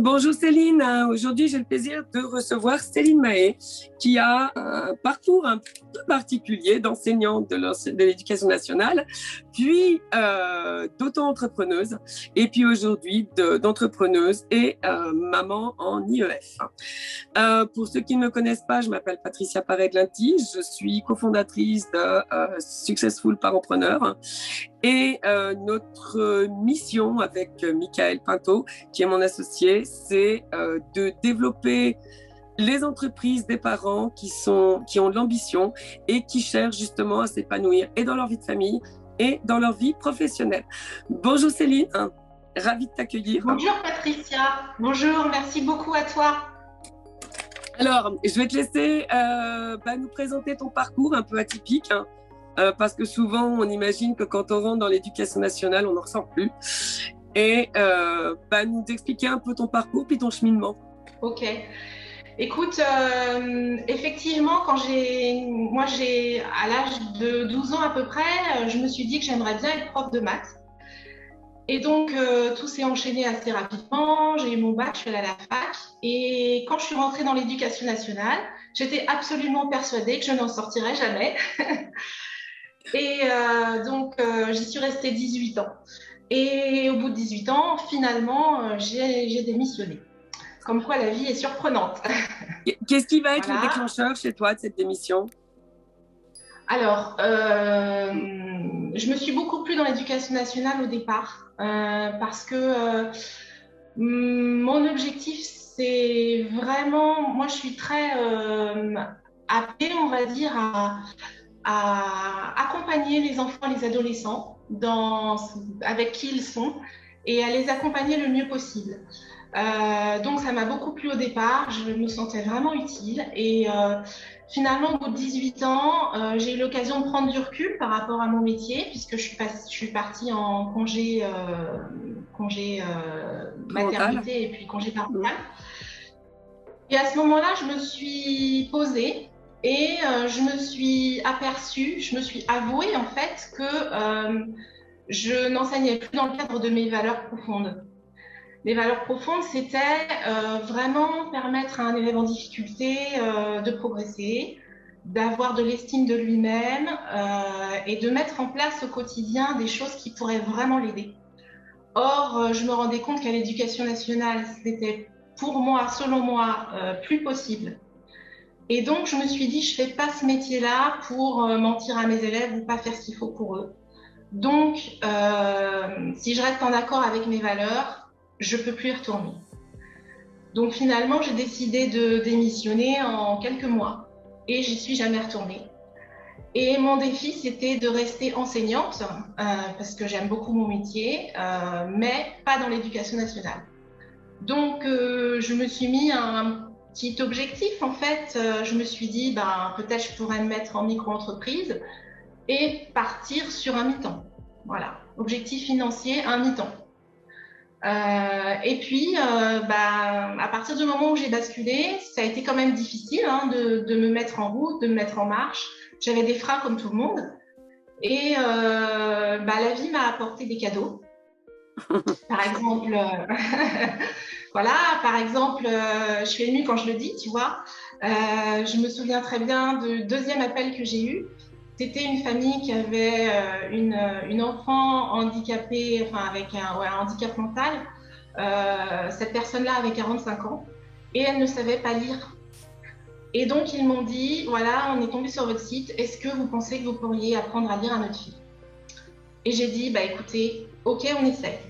Bonjour Céline, aujourd'hui j'ai le plaisir de recevoir Céline Mahé qui a un parcours un peu particulier d'enseignante de l'éducation nationale, puis d'auto-entrepreneuse et puis aujourd'hui d'entrepreneuse et maman en IEF. Pour ceux qui ne me connaissent pas, je m'appelle Patricia Pareglinti, je suis cofondatrice de Successful Parentpreneur. Et notre mission avec Michael Pinto, qui est mon associé, c'est de développer les entreprises des parents qui ont de l'ambition et qui cherchent justement à s'épanouir et dans leur vie de famille et dans leur vie professionnelle. Bonjour Céline, ravie de t'accueillir. Bonjour Patricia, bonjour, merci beaucoup à toi. Alors, je vais te laisser nous présenter ton parcours un peu atypique. Parce que souvent, on imagine que quand on rentre dans l'éducation nationale, on n'en ressent plus. Et nous expliquer un peu ton parcours puis ton cheminement. Ok. Écoute, effectivement, moi j'ai à l'âge de 12 ans à peu près, je me suis dit que j'aimerais bien être prof de maths. Et donc, tout s'est enchaîné assez rapidement. J'ai eu mon bac, je suis allée à la fac. Et quand je suis rentrée dans l'éducation nationale, j'étais absolument persuadée que je n'en sortirais jamais. Et donc, j'y suis restée 18 ans. Et au bout de 18 ans, finalement, j'ai démissionné. Comme quoi, la vie est surprenante. Qu'est-ce qui va être le déclencheur chez toi de cette démission ? Alors, je me suis beaucoup plu dans l'éducation nationale au départ parce que mon objectif, c'est vraiment... Moi, je suis très appelée, on va dire, à accompagner les enfants et les adolescents avec qui ils sont et à les accompagner le mieux possible. Donc ça m'a beaucoup plu au départ, je me sentais vraiment utile et finalement au bout de 18 ans, j'ai eu l'occasion de prendre du recul par rapport à mon métier puisque je suis partie en congé maternité et puis congé parental. Et à ce moment-là, je me suis posée et je me suis avouée en fait que je n'enseignais plus dans le cadre de mes valeurs profondes. Les valeurs profondes, c'était vraiment permettre à un élève en difficulté de progresser, d'avoir de l'estime de lui-même et de mettre en place au quotidien des choses qui pourraient vraiment l'aider. Or, je me rendais compte qu'à l'éducation nationale, c'était pour moi, selon moi, plus possible. Et donc, je me suis dit, je ne fais pas ce métier-là pour mentir à mes élèves ou pas faire ce qu'il faut pour eux. Donc, si je reste en accord avec mes valeurs, je ne peux plus y retourner. Donc, finalement, j'ai décidé de démissionner en quelques mois et j'y suis jamais retournée. Et mon défi, c'était de rester enseignante parce que j'aime beaucoup mon métier, mais pas dans l'éducation nationale. Donc, je me suis mis un petit objectif, en fait. Je me suis dit, peut-être je pourrais me mettre en micro-entreprise et partir sur un mi-temps. Voilà, objectif financier, un mi-temps. Et puis, à partir du moment où j'ai basculé, ça a été quand même difficile de me mettre en route, de me mettre en marche. J'avais des freins comme tout le monde. Et la vie m'a apporté des cadeaux. Par exemple, je suis émue quand je le dis, tu vois. Je me souviens très bien du deuxième appel que j'ai eu. C'était une famille qui avait une enfant handicapée, avec un handicap mental. Cette personne-là avait 45 ans et elle ne savait pas lire. Et donc, ils m'ont dit, voilà, on est tombé sur votre site, est-ce que vous pensez que vous pourriez apprendre à lire à notre fille ? Et j'ai dit, écoutez, ok, on essaie.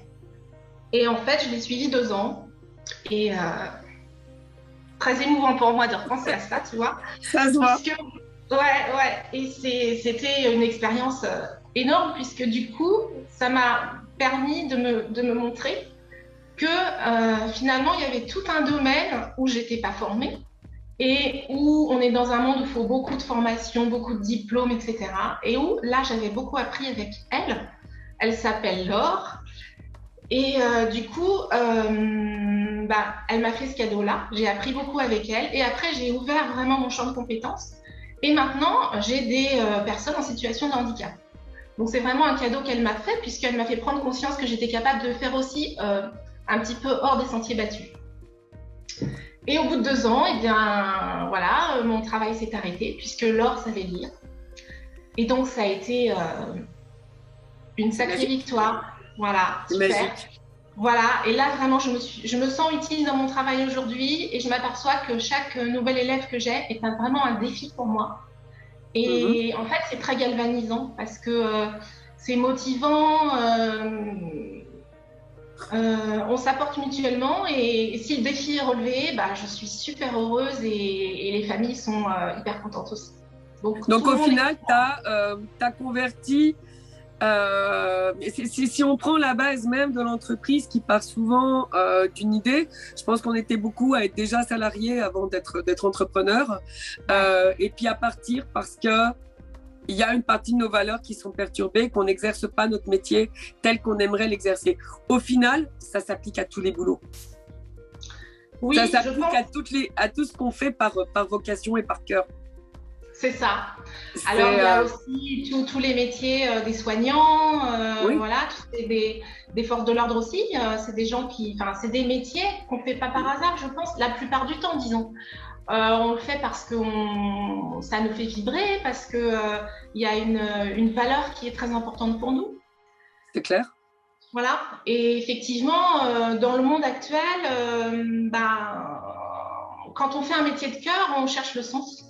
Et en fait, je l'ai suivi 2 ans. Et très émouvant pour moi de repenser à ça, tu vois. Ça se voit. Ouais. Et c'était une expérience énorme puisque du coup, ça m'a permis de me montrer que finalement, il y avait tout un domaine où j'étais pas formée et où on est dans un monde où il faut beaucoup de formation, beaucoup de diplômes, etc. Et où là, j'avais beaucoup appris avec elle. Elle s'appelle Laure. Et du coup, elle m'a fait ce cadeau-là. J'ai appris beaucoup avec elle. Et après, j'ai ouvert vraiment mon champ de compétences. Et maintenant, j'ai des personnes en situation de handicap. Donc, c'est vraiment un cadeau qu'elle m'a fait, puisqu'elle m'a fait prendre conscience que j'étais capable de faire aussi un petit peu hors des sentiers battus. Et au bout de 2 ans, eh bien, voilà, mon travail s'est arrêté puisque Laure savait lire. Et donc, ça a été une sacrée victoire. Voilà, C'est super. magique. Voilà, et là, vraiment, je me sens utile dans mon travail aujourd'hui et je m'aperçois que chaque nouvel élève que j'ai est vraiment un défi pour moi. Et en fait, c'est très galvanisant parce que c'est motivant, on s'apporte mutuellement et si le défi est relevé, bah, je suis super heureuse et les familles sont hyper contentes aussi. Donc au final, tu as converti, si on prend la base même de l'entreprise qui part souvent d'une idée, je pense qu'on était beaucoup à être déjà salariés avant d'être entrepreneur, et puis à partir parce que il y a une partie de nos valeurs qui sont perturbées, qu'on n'exerce pas notre métier tel qu'on aimerait l'exercer. Au final, ça s'applique à tous les boulots. Oui, ça s'applique à tout ce qu'on fait par vocation et par cœur. C'est ça. Alors, il y a aussi tous les métiers des soignants, oui. Voilà, des forces de l'ordre aussi. C'est des gens c'est des métiers qu'on ne fait pas par hasard, je pense, la plupart du temps, disons. On le fait parce que ça nous fait vibrer, parce qu'il y a une valeur qui est très importante pour nous. C'est clair. Voilà. Et effectivement, dans le monde actuel, quand on fait un métier de cœur, on cherche le sens.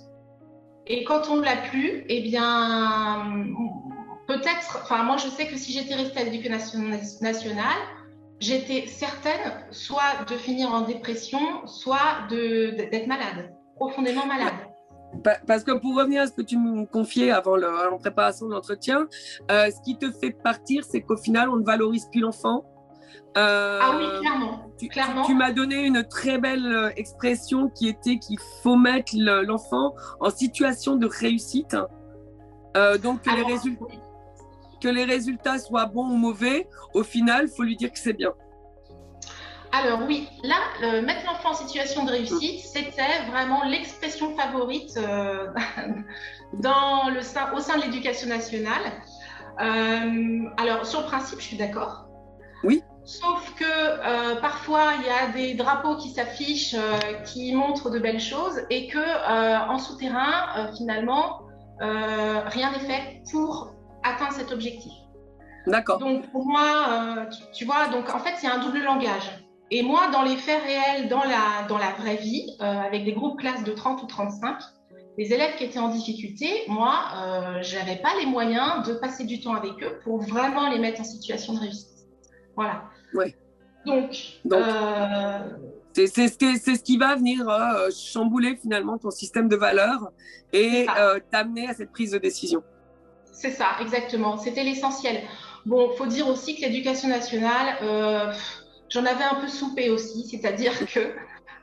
Et quand on ne l'a plus, eh bien, peut-être, moi je sais que si j'étais restée à l'Éducation nationale, j'étais certaine soit de finir en dépression, soit d'être malade, profondément malade. Parce que pour revenir à ce que tu me confiais avant en préparation de l'entretien, ce qui te fait partir, c'est qu'au final, on ne valorise plus l'enfant. Ah oui, clairement. Tu m'as donné une très belle expression qui était qu'il faut mettre l'enfant en situation de réussite. Donc que les résultats soient bons ou mauvais, au final, il faut lui dire que c'est bien. Alors oui, là, mettre l'enfant en situation de réussite, c'était vraiment l'expression favorite au sein de l'Éducation nationale. Alors sur le principe, je suis d'accord. Oui. Sauf que parfois, il y a des drapeaux qui s'affichent, qui montrent de belles choses et qu'en souterrain, finalement, rien n'est fait pour atteindre cet objectif. D'accord. Donc pour moi, tu vois, donc en fait, il y a un double langage. Et moi, dans les faits réels, dans la vraie vie, avec des groupes classes de 30 ou 35, les élèves qui étaient en difficulté, moi, je n'avais pas les moyens de passer du temps avec eux pour vraiment les mettre en situation de réussite. Voilà. Oui. Donc c'est ce qui va venir chambouler finalement ton système de valeurs et t'amener à cette prise de décision. C'est ça, exactement. C'était l'essentiel. Bon, il faut dire aussi que l'Éducation nationale, j'en avais un peu soupé aussi, c'est-à-dire que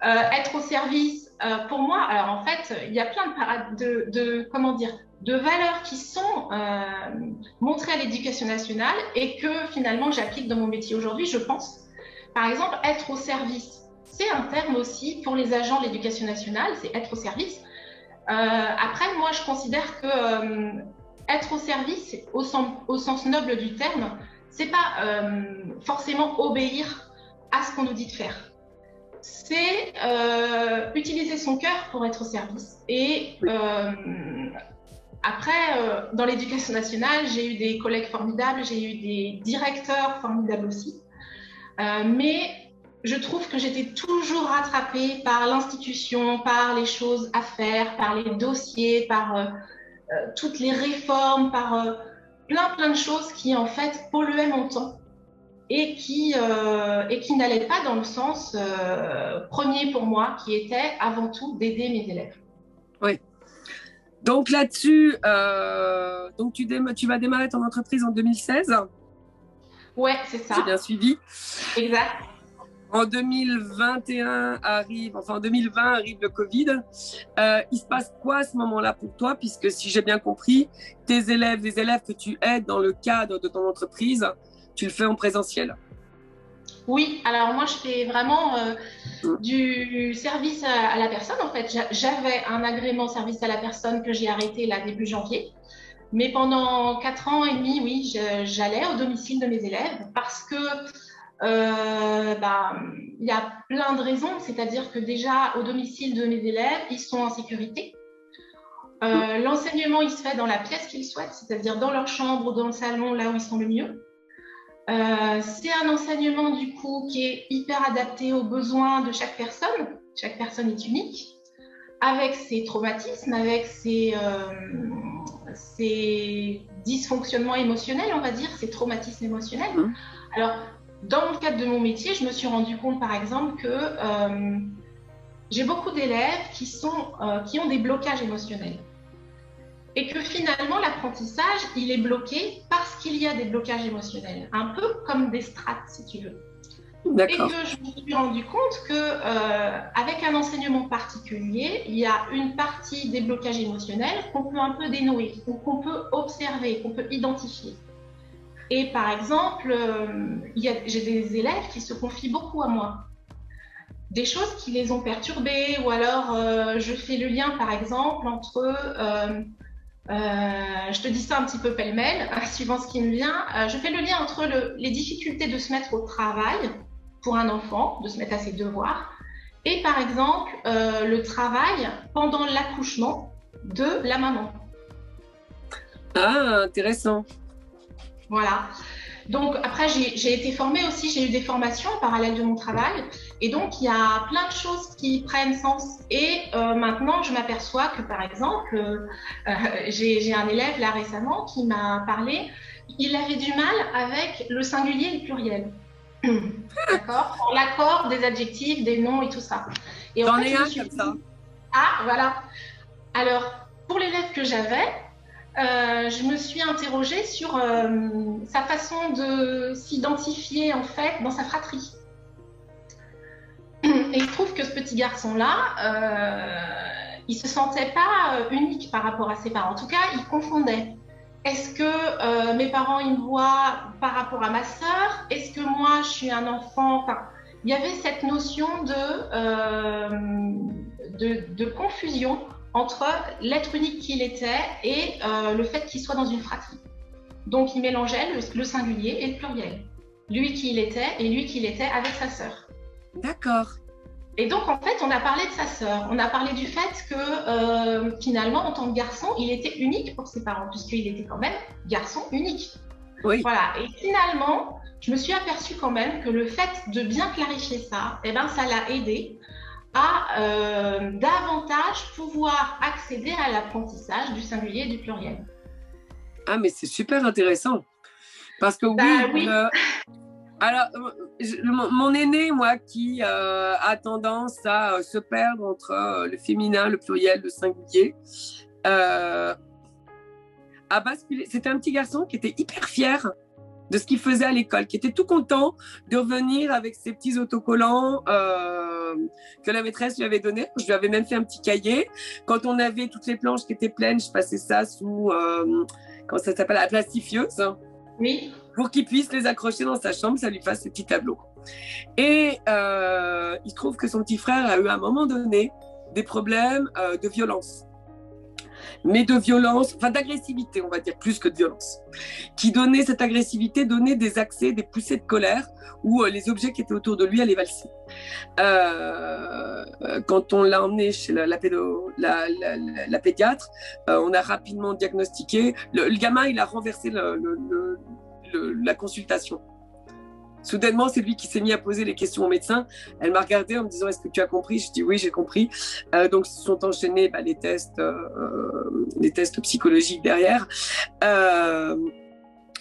être au service, pour moi, alors en fait, il y a plein de valeurs qui sont montrées à l'Éducation nationale et que finalement j'applique dans mon métier aujourd'hui, je pense. Par exemple, être au service, c'est un terme aussi pour les agents de l'Éducation nationale, c'est être au service. Après, moi, je considère que être au service, au sens noble du terme, c'est pas forcément obéir à ce qu'on nous dit de faire. C'est utiliser son cœur pour être au service. Et après, dans l'Éducation nationale, j'ai eu des collègues formidables, j'ai eu des directeurs formidables aussi. Mais je trouve que j'étais toujours rattrapée par l'institution, par les choses à faire, par les dossiers, par toutes les réformes, par plein de choses qui en fait polluaient mon temps et qui n'allaient pas dans le sens premier pour moi, qui était avant tout d'aider mes élèves. Oui. Donc là-dessus, donc tu vas démarrer ton entreprise en 2016. Ouais, c'est ça. J'ai bien suivi. Exact. En 2020 arrive le Covid. Il se passe quoi à ce moment-là pour toi? Puisque si j'ai bien compris, les élèves que tu aides dans le cadre de ton entreprise, tu le fais en présentiel. Oui, alors moi je fais vraiment du service à la personne. En fait, j'avais un agrément service à la personne que j'ai arrêté là début janvier. Mais pendant 4 ans et demi, oui, j'allais au domicile de mes élèves parce que Il y a plein de raisons, c'est-à-dire que déjà au domicile de mes élèves, ils sont en sécurité. L'enseignement, il se fait dans la pièce qu'ils souhaitent, c'est-à-dire dans leur chambre ou dans le salon, là où ils sont le mieux. C'est un enseignement du coup qui est hyper adapté aux besoins de chaque personne. Chaque personne est unique, avec ses traumatismes, avec ses dysfonctionnements émotionnels, on va dire, ses traumatismes émotionnels. Alors, dans le cadre de mon métier, je me suis rendu compte, par exemple, que j'ai beaucoup d'élèves qui ont des blocages émotionnels. Et que finalement, l'apprentissage, il est bloqué parce qu'il y a des blocages émotionnels, un peu comme des strates, si tu veux. D'accord. Et que je me suis rendu compte qu'avec un enseignement particulier, il y a une partie des blocages émotionnels qu'on peut un peu dénouer, ou qu'on peut observer, qu'on peut identifier. Et par exemple, j'ai des élèves qui se confient beaucoup à moi. Des choses qui les ont perturbés, ou alors je fais le lien, par exemple, entre... je te dis ça un petit peu pêle-mêle, suivant ce qui me vient. Je fais le lien entre les difficultés de se mettre au travail pour un enfant, de se mettre à ses devoirs, et par exemple le travail pendant l'accouchement de la maman. Ah, intéressant. Voilà. Donc après, j'ai été formée aussi, j'ai eu des formations en parallèle de mon travail. Et donc, il y a plein de choses qui prennent sens. Et maintenant, je m'aperçois que, par exemple, j'ai un élève là récemment qui m'a parlé, il avait du mal avec le singulier et le pluriel. D'accord? L'accord des adjectifs, des noms et tout ça. Et j'en ai un comme ça. Ah, voilà. Alors, pour l'élève que j'avais, je me suis interrogée sur sa façon de s'identifier en fait dans sa fratrie. Et il se trouve que ce petit garçon-là, il se sentait pas unique par rapport à ses parents. En tout cas, il confondait. Est-ce que mes parents ils me voient par rapport à ma sœur? Est-ce que moi je suis un enfant? Enfin, il y avait cette notion de confusion entre l'être unique qu'il était et le fait qu'il soit dans une fratrie. Donc, il mélangeait le singulier et le pluriel. Lui qui il était et lui qui il était avec sa sœur. D'accord. Et donc, en fait, on a parlé de sa sœur. On a parlé du fait que, finalement, en tant que garçon, il était unique pour ses parents, puisqu'il était quand même garçon unique. Oui. Voilà. Et finalement, je me suis aperçue quand même que le fait de bien clarifier ça, eh ben, ça l'a aidé à davantage pouvoir accéder à l'apprentissage du singulier et du pluriel. Ah, mais c'est super intéressant. Parce que oui. Alors, mon aîné, moi, qui a tendance à se perdre entre le féminin, le pluriel, le singulier, a basculé. C'était un petit garçon qui était hyper fier de ce qu'il faisait à l'école, qui était tout content de revenir avec ses petits autocollants que la maîtresse lui avait donnés. Je lui avais même fait un petit cahier. Quand on avait toutes les planches qui étaient pleines, je passais ça sous, comment ça s'appelle, la plastifieuse. Oui. Pour qu'il puisse les accrocher dans sa chambre, ça lui fasse ses petits tableaux. Et il se trouve que son petit frère a eu à un moment donné des problèmes de violence. Mais de violence, enfin d'agressivité, on va dire, plus que de violence. Qui donnait, cette agressivité donnait des accès, des poussées de colère, où les objets qui étaient autour de lui allaient valser. Quand on l'a emmené chez la pédiatre, on a rapidement diagnostiqué. Le gamin, il a renversé la consultation. Soudainement, c'est lui qui s'est mis à poser les questions au médecin. Elle m'a regardée en me disant « Est-ce que tu as compris ?» Je dis « Oui, j'ai compris. » Donc, se sont enchaînés les tests psychologiques derrière,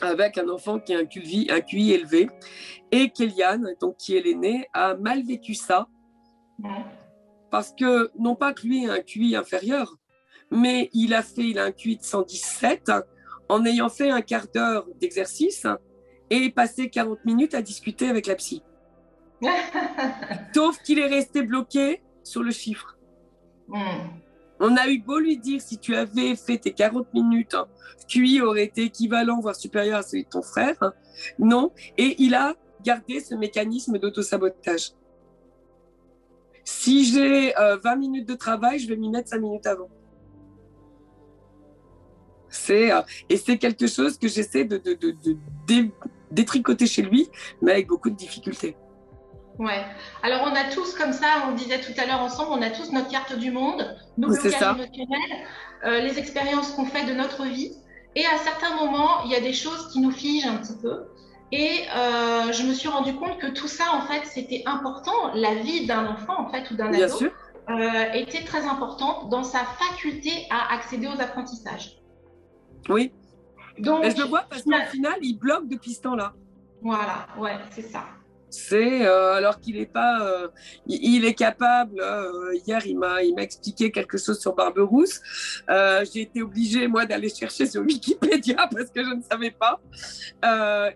avec un enfant qui a un QI élevé. Et Kéliane, donc, qui est l'aîné, a mal vécu ça. Parce que, non pas que lui ait un QI inférieur, mais il a un QI de 117 en ayant fait un quart d'heure d'exercice et passé 40 minutes à discuter avec la psy. Sauf qu'il est resté bloqué sur le chiffre. On a eu beau lui dire, si tu avais fait tes 40 minutes, QI aurait été équivalent, voire supérieur à celui de ton frère. Non. Et il a gardé ce mécanisme d'autosabotage. Si j'ai 20 minutes de travail, je vais m'y mettre 5 minutes avant. Et c'est quelque chose que j'essaie détricoté chez lui, mais avec beaucoup de difficultés. Ouais. Alors, on a tous, comme ça, on disait tout à l'heure ensemble, on a tous notre carte du monde, nos C'est blocages ça. émotionnels, les expériences qu'on fait de notre vie. Et à certains moments, il y a des choses qui nous figent un petit peu. Et je me suis rendu compte que tout ça, en fait, c'était important. La vie d'un enfant, en fait, ou d'un Bien ado, sûr. était très importante dans sa faculté à accéder aux apprentissages. Oui. Mais Donc, je le vois parce qu'au final, il bloque depuis ce temps-là. voilà, ouais, c'est ça. C'est alors qu'il n'est pas, il est capable. Hier, il m'a expliqué quelque chose sur Barberousse. J'ai été obligée moi d'aller chercher sur Wikipédia parce que je ne savais pas.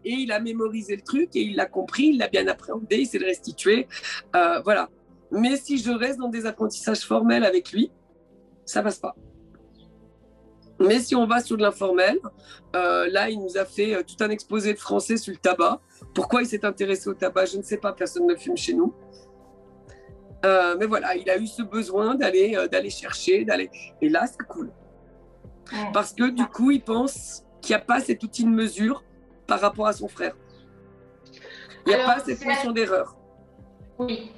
Et il a mémorisé le truc et il l'a compris, il l'a bien appréhendé, il sait le restituer. Voilà. Mais si je reste dans des apprentissages formels avec lui, ça passe pas. Mais si on va sur de l'informel, là, il nous a fait tout un exposé de français sur le tabac. Pourquoi il s'est intéressé au tabac, je ne sais pas, personne ne fume chez nous. Mais voilà, il a eu ce besoin d'aller chercher, d'aller. Et là, c'est cool. Parce que du coup, il pense qu'il n'y a pas cet outil de mesure par rapport à son frère. Il n'y a pas cette notion d'erreur. Oui.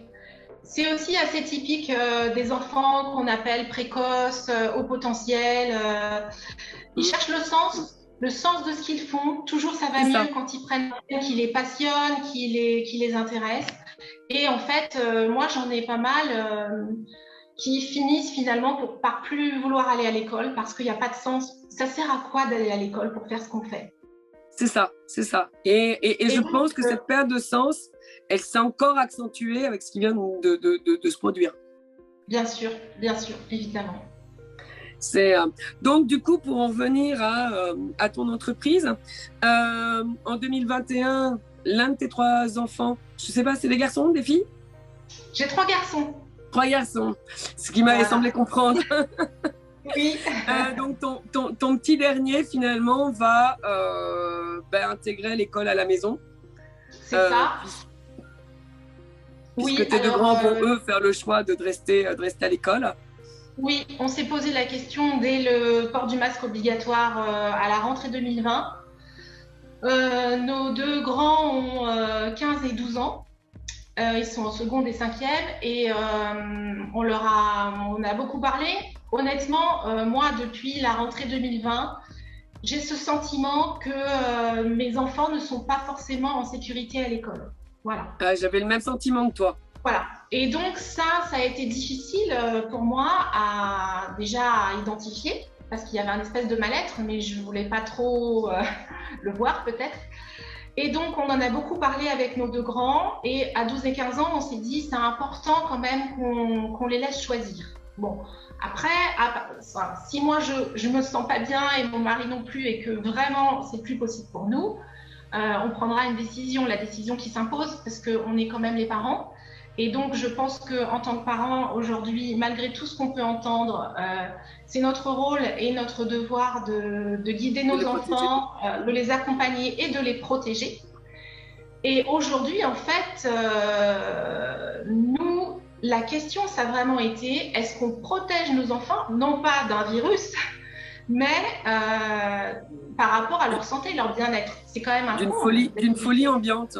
C'est aussi assez typique des enfants qu'on appelle précoces, au potentiel. Ils cherchent le sens de ce qu'ils font. Toujours, ça va mieux quand ils prennent un thème qui les passionne, qui les intéresse. Et en fait, moi, j'en ai pas mal qui finissent finalement par plus vouloir aller à l'école parce qu'il n'y a pas de sens. Ça sert à quoi d'aller à l'école pour faire ce qu'on fait? C'est ça, c'est ça. Et je pense que cette perte de sens, elle s'est encore accentuée avec ce qui vient de se produire. Bien sûr, évidemment. Donc, du coup, pour en revenir à ton entreprise, en 2021, l'un de tes 3 enfants, je ne sais pas, c'est des garçons, des filles? J'ai 3 garçons. 3 garçons, ce qui m'avait semblé comprendre. Oui. Donc, ton petit dernier, finalement, va intégrer l'école à la maison. C'est ça. Puisque tes 2 grands vont, eux, faire le choix de rester à l'école. Oui, on s'est posé la question dès le port du masque obligatoire à la rentrée 2020. Nos 2 grands ont 15 et 12 ans. Ils sont en seconde et 5e et on a beaucoup parlé. Honnêtement, moi, depuis la rentrée 2020, j'ai ce sentiment que mes enfants ne sont pas forcément en sécurité à l'école. Voilà. J'avais le même sentiment que toi. Voilà. Et donc ça a été difficile pour moi à identifier parce qu'il y avait un espèce de mal-être, mais je ne voulais pas trop le voir peut-être. Et donc, on en a beaucoup parlé avec nos 2 grands. Et à 12 et 15 ans, on s'est dit, c'est important quand même qu'on les laisse choisir. Bon, après, si moi, je me sens pas bien et mon mari non plus et que vraiment, c'est plus possible pour nous, on prendra une décision, la décision qui s'impose parce qu'on est quand même les parents. Et donc, je pense qu'en tant que parents, aujourd'hui, malgré tout ce qu'on peut entendre, c'est notre rôle et notre devoir de guider nos enfants, de les accompagner et de les protéger. Et aujourd'hui, en fait, nous, la question, ça a vraiment été, est-ce qu'on protège nos enfants, non pas d'un virus, mais par rapport à leur santé, leur bien-être. C'est quand même un d'une folie ambiante.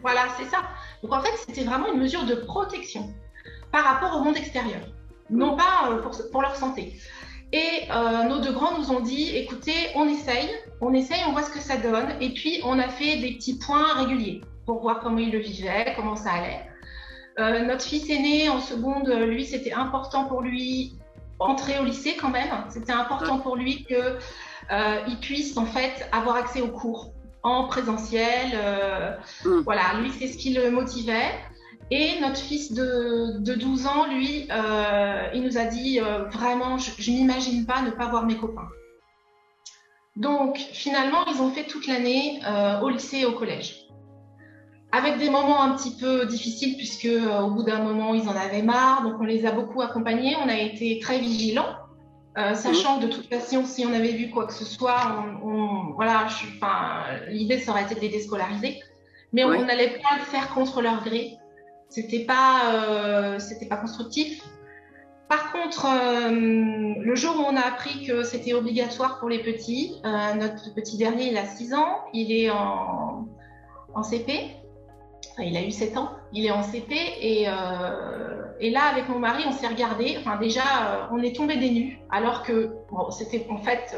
Voilà, c'est ça. Donc en fait, c'était vraiment une mesure de protection par rapport au monde extérieur, non pas pour leur santé. Et nos 2 grands nous ont dit, écoutez, on essaye, on voit ce que ça donne. Et puis, on a fait des petits points réguliers pour voir comment ils le vivaient, comment ça allait. Notre fils aîné en seconde, lui, c'était important pour lui, entrer au lycée quand même. C'était important pour lui qu'il puisse en fait avoir accès aux cours en présentiel. Voilà, lui, c'est ce qui le motivait. Et notre fils de 12 ans, lui, il nous a dit vraiment, je n'imagine pas ne pas voir mes copains. Donc, finalement, ils ont fait toute l'année au lycée et au collège. Avec des moments un petit peu difficiles, puisque au bout d'un moment, ils en avaient marre. Donc, on les a beaucoup accompagnés. On a été très vigilants. Sachant que de toute façon, si on avait vu quoi que ce soit, l'idée, ça aurait été de les déscolariser. Mais on n'allait pas le faire contre leur gré. C'était pas constructif. Par contre, le jour où on a appris que c'était obligatoire pour les petits, notre petit dernier, il a 6 ans, il est en en CP. Enfin, il a eu 7 ans, il est en CP et là avec mon mari on s'est regardé, enfin déjà on est tombé des nues alors que bon, c'était en fait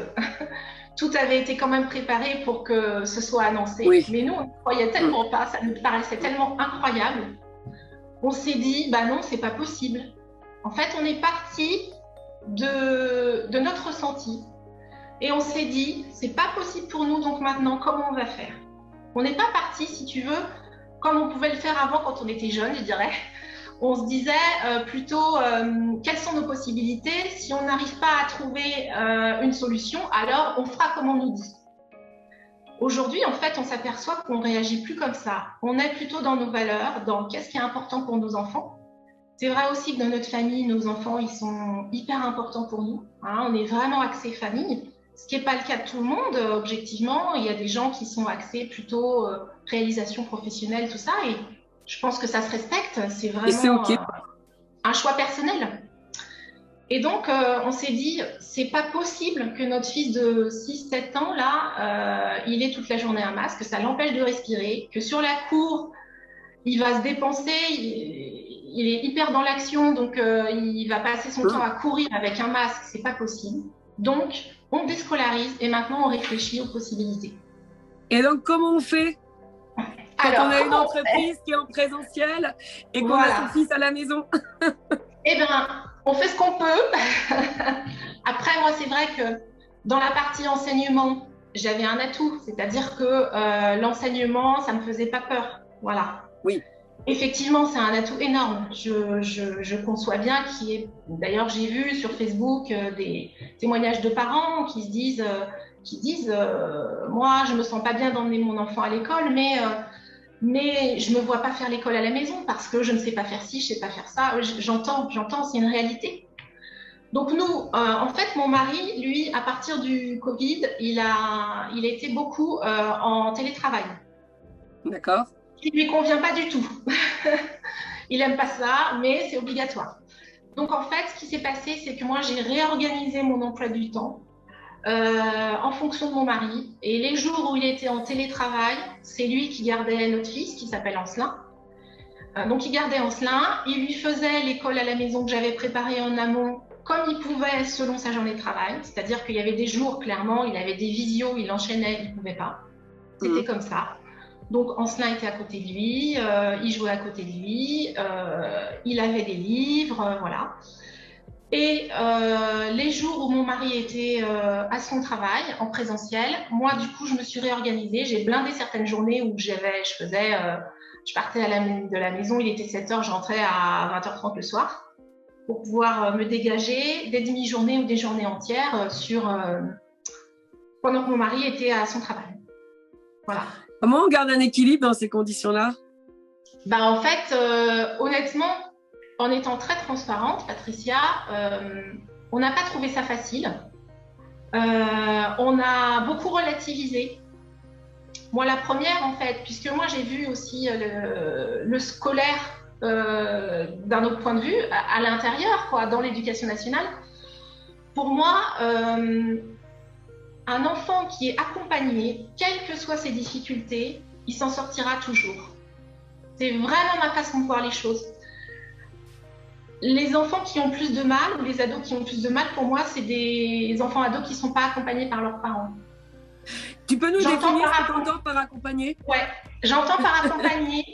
tout avait été quand même préparé pour que ce soit annoncé, Oui. mais nous on ne croyait tellement pas, ça nous paraissait tellement incroyable. On s'est dit bah non, c'est pas possible. En fait on est parti de notre ressenti et on s'est dit c'est pas possible pour nous, donc maintenant comment on va faire? On n'est pas parti, si tu veux, comme on pouvait le faire avant quand on était jeune, je dirais. On se disait plutôt quelles sont nos possibilités. Si on n'arrive pas à trouver une solution, alors on fera comme on nous dit. Aujourd'hui, en fait, on s'aperçoit qu'on ne réagit plus comme ça. On est plutôt dans nos valeurs, dans qu'est-ce qui est important pour nos enfants. C'est vrai aussi que dans notre famille, nos enfants, ils sont hyper importants pour nous. Hein, on est vraiment axé famille. Ce qui n'est pas le cas de tout le monde, objectivement. Il y a des gens qui sont axés plutôt réalisation professionnelle, tout ça. Et je pense que ça se respecte. C'est vraiment okay. Un choix personnel. Et donc, on s'est dit, c'est pas possible que notre fils de 6-7 ans, là, il ait toute la journée un masque, que ça l'empêche de respirer, que sur la cour, il va se dépenser, il est hyper dans l'action, donc il va passer son temps à courir avec un masque, c'est pas possible. Donc, on déscolarise et maintenant on réfléchit aux possibilités. Et donc, comment on fait quand on a une entreprise qui est en présentiel et qu'on a son fils à la maison? Eh bien, on fait ce qu'on peut. Après, moi, c'est vrai que dans la partie enseignement, j'avais un atout, c'est-à-dire que l'enseignement, ça ne me faisait pas peur. Voilà. Oui. Effectivement, c'est un atout énorme. Je conçois bien qu'il y ait... D'ailleurs, j'ai vu sur Facebook des témoignages de parents qui disent moi, je me sens pas bien d'emmener mon enfant à l'école, mais je me vois pas faire l'école à la maison parce que je ne sais pas faire ci, je sais pas faire ça. J'entends, c'est une réalité. Donc nous, en fait, mon mari, lui, à partir du Covid, il a été beaucoup en télétravail. D'accord. Qui lui convient pas du tout. Il aime pas ça, mais c'est obligatoire. Donc en fait, ce qui s'est passé, c'est que moi, j'ai réorganisé mon emploi du temps en fonction de mon mari. Et les jours où il était en télétravail, c'est lui qui gardait notre fils, qui s'appelle Ancelin. Donc il gardait Ancelin, il lui faisait l'école à la maison que j'avais préparée en amont, comme il pouvait selon sa journée de travail. C'est-à-dire qu'il y avait des jours, clairement, il avait des visios, il enchaînait, il ne pouvait pas. C'était comme ça. Donc Ancelin était à côté de lui, il jouait à côté de lui, il avait des livres, voilà. Et les jours où mon mari était à son travail, en présentiel, moi, du coup, je me suis réorganisée. J'ai blindé certaines journées où je partais de la maison, il était 7h, je rentrais à 20h30 le soir, pour pouvoir me dégager des demi-journées ou des journées entières pendant que mon mari était à son travail. Voilà. Comment on garde un équilibre dans ces conditions-là? En fait, honnêtement, en étant très transparente, Patricia, on n'a pas trouvé ça facile. On a beaucoup relativisé. Moi, la première, en fait, puisque moi, j'ai vu aussi le scolaire d'un autre point de vue, à l'intérieur, quoi, dans l'éducation nationale. Pour moi, un enfant qui est accompagné, quelles que soient ses difficultés, il s'en sortira toujours. C'est vraiment ma façon de voir les choses. Les enfants qui ont plus de mal, ou les ados qui ont plus de mal, pour moi, c'est des enfants ados qui ne sont pas accompagnés par leurs parents. Tu peux nous définir ce que tu entends par accompagner? Ouais, j'entends par accompagner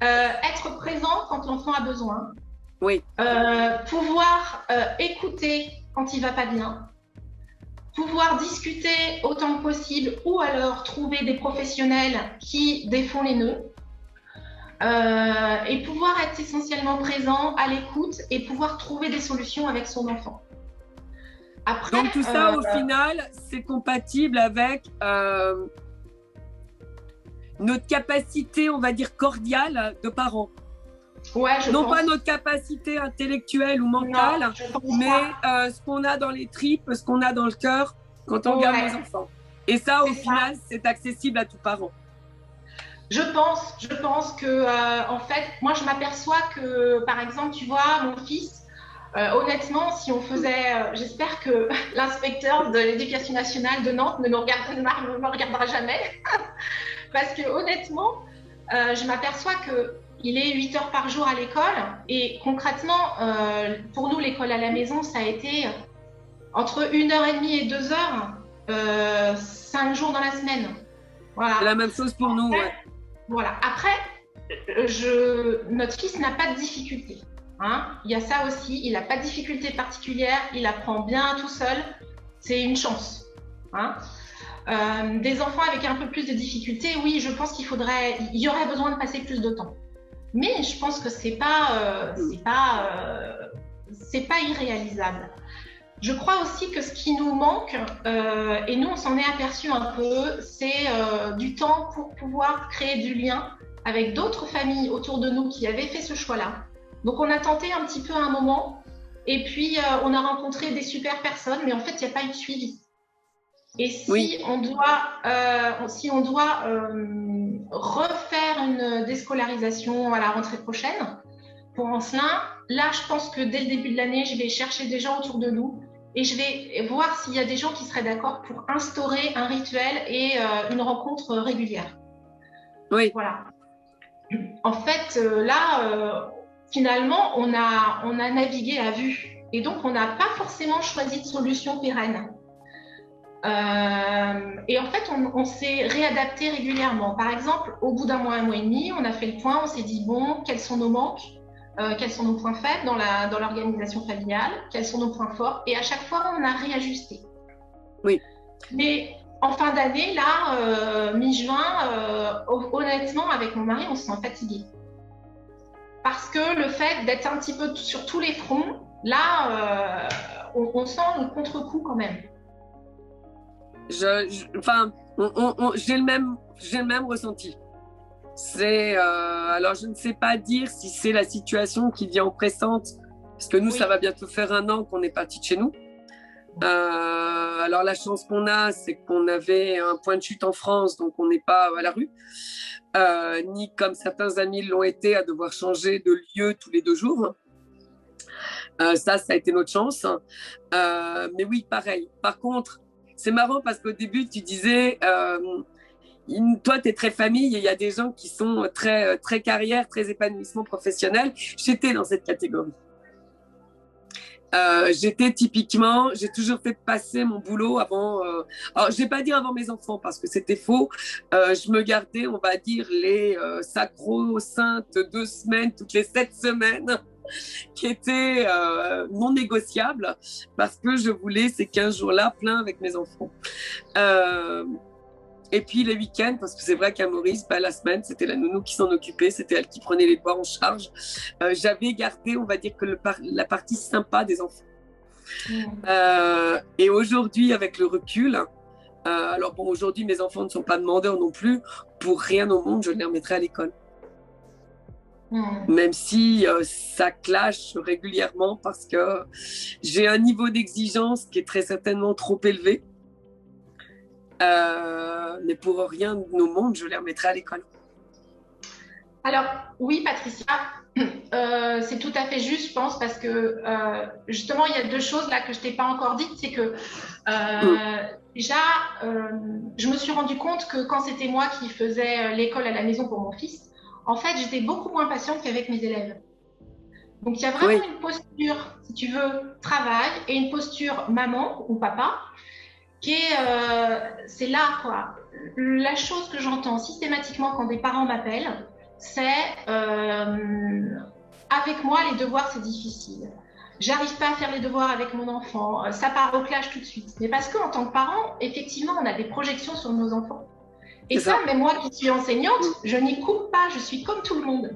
être présent quand l'enfant a besoin. Oui. Pouvoir écouter quand il ne va pas bien. Pouvoir discuter autant que possible ou alors trouver des professionnels qui défont les nœuds. Et pouvoir être essentiellement présent, à l'écoute et pouvoir trouver des solutions avec son enfant. Après, donc tout ça, au final, c'est compatible avec notre capacité, on va dire, cordiale de parents. Ouais, non pas notre capacité intellectuelle ou mentale, mais ce qu'on a dans les tripes, ce qu'on a dans le cœur quand on garde nos enfants. Et ça, au final, c'est accessible à tout parent. Je pense que, en fait, moi, je m'aperçois que, par exemple, tu vois, mon fils, honnêtement, si on faisait, j'espère que l'inspecteur de l'éducation nationale de Nantes ne me regardera jamais. Parce que honnêtement, je m'aperçois qu'il est 8 heures par jour à l'école et concrètement, pour nous, l'école à la maison, ça a été entre 1h30 et 2 heures, 5 jours dans la semaine. Voilà. C'est la même chose pour nous. Ouais. Voilà. Après, notre fils n'a pas de difficulté. Hein. Il y a ça aussi, il n'a pas de difficulté particulière, il apprend bien tout seul, c'est une chance. Hein. Des enfants avec un peu plus de difficultés, oui, je pense il y aurait besoin de passer plus de temps. Mais je pense que c'est pas irréalisable. Je crois aussi que ce qui nous manque, et nous on s'en est aperçu un peu, c'est du temps pour pouvoir créer du lien avec d'autres familles autour de nous qui avaient fait ce choix-là. Donc on a tenté un petit peu à un moment, et puis on a rencontré des super personnes, mais en fait il n'y a pas eu de suivi. Et si on doit refaire une déscolarisation à la rentrée prochaine pour Ancelin, là je pense que dès le début de l'année, je vais chercher des gens autour de nous et je vais voir s'il y a des gens qui seraient d'accord pour instaurer un rituel et une rencontre régulière. Oui. Voilà. En fait, là, finalement, on a navigué à vue et donc on n'a pas forcément choisi de solution pérenne. Et en fait, on s'est réadapté régulièrement. Par exemple, au bout d'un mois et demi, on a fait le point, on s'est dit, bon, quels sont nos manques, quels sont nos points faibles dans l'organisation familiale, quels sont nos points forts, et à chaque fois, on a réajusté. Oui. Mais en fin d'année, là, mi-juin, honnêtement, avec mon mari, on se sent fatigué. Parce que le fait d'être un petit peu sur tous les fronts, là, on sent le contre-coup quand même. J'ai le même ressenti. Alors je ne sais pas dire si c'est la situation qui vient oppressante, parce que nous, ça va bientôt faire 1 an qu'on est parti de chez nous. Alors la chance qu'on a, c'est qu'on avait un point de chute en France, donc on n'est pas à la rue, ni comme certains amis l'ont été, à devoir changer de lieu tous les 2 jours. Ça a été notre chance. Mais oui, pareil. Par contre, c'est marrant parce qu'au début, tu disais, toi, tu es très famille et il y a des gens qui sont très, très carrière, très épanouissement professionnel. J'étais dans cette catégorie. J'étais typiquement, j'ai toujours fait passer mon boulot avant, alors je vais pas dire avant mes enfants parce que c'était faux, je me gardais, on va dire, les sacro-saintes 2 semaines, toutes les 7 semaines, qui étaient non négociables parce que je voulais ces 15 jours-là plein avec mes enfants. Et puis les week-ends, parce que c'est vrai qu'à Maurice, la semaine, c'était la nounou qui s'en occupait, c'était elle qui prenait les devoirs en charge. J'avais gardé, on va dire, que la partie sympa des enfants. Et aujourd'hui, avec le recul, alors bon, aujourd'hui, mes enfants ne sont pas demandeurs non plus, pour rien au monde, je les remettrai à l'école. Même si ça clash régulièrement parce que j'ai un niveau d'exigence qui est très certainement trop élevé. Mais pour rien au monde, je les remettrai à l'école. Alors, oui, Patricia, c'est tout à fait juste, je pense, parce que justement, il y a 2 choses là que je ne t'ai pas encore dites. C'est que déjà, je me suis rendu compte que quand c'était moi qui faisais l'école à la maison pour mon fils, en fait, j'étais beaucoup moins patiente qu'avec mes élèves. Donc, il y a vraiment une posture, si tu veux, travail et une posture maman ou papa qui est, c'est là, quoi. La chose que j'entends systématiquement quand des parents m'appellent, c'est avec moi, les devoirs, c'est difficile. J'arrive pas à faire les devoirs avec mon enfant. Ça part au clash tout de suite. Mais parce qu'en tant que parent, effectivement, on a des projections sur nos enfants. Et ça, même moi qui suis enseignante, je n'y coupe pas. Je suis comme tout le monde.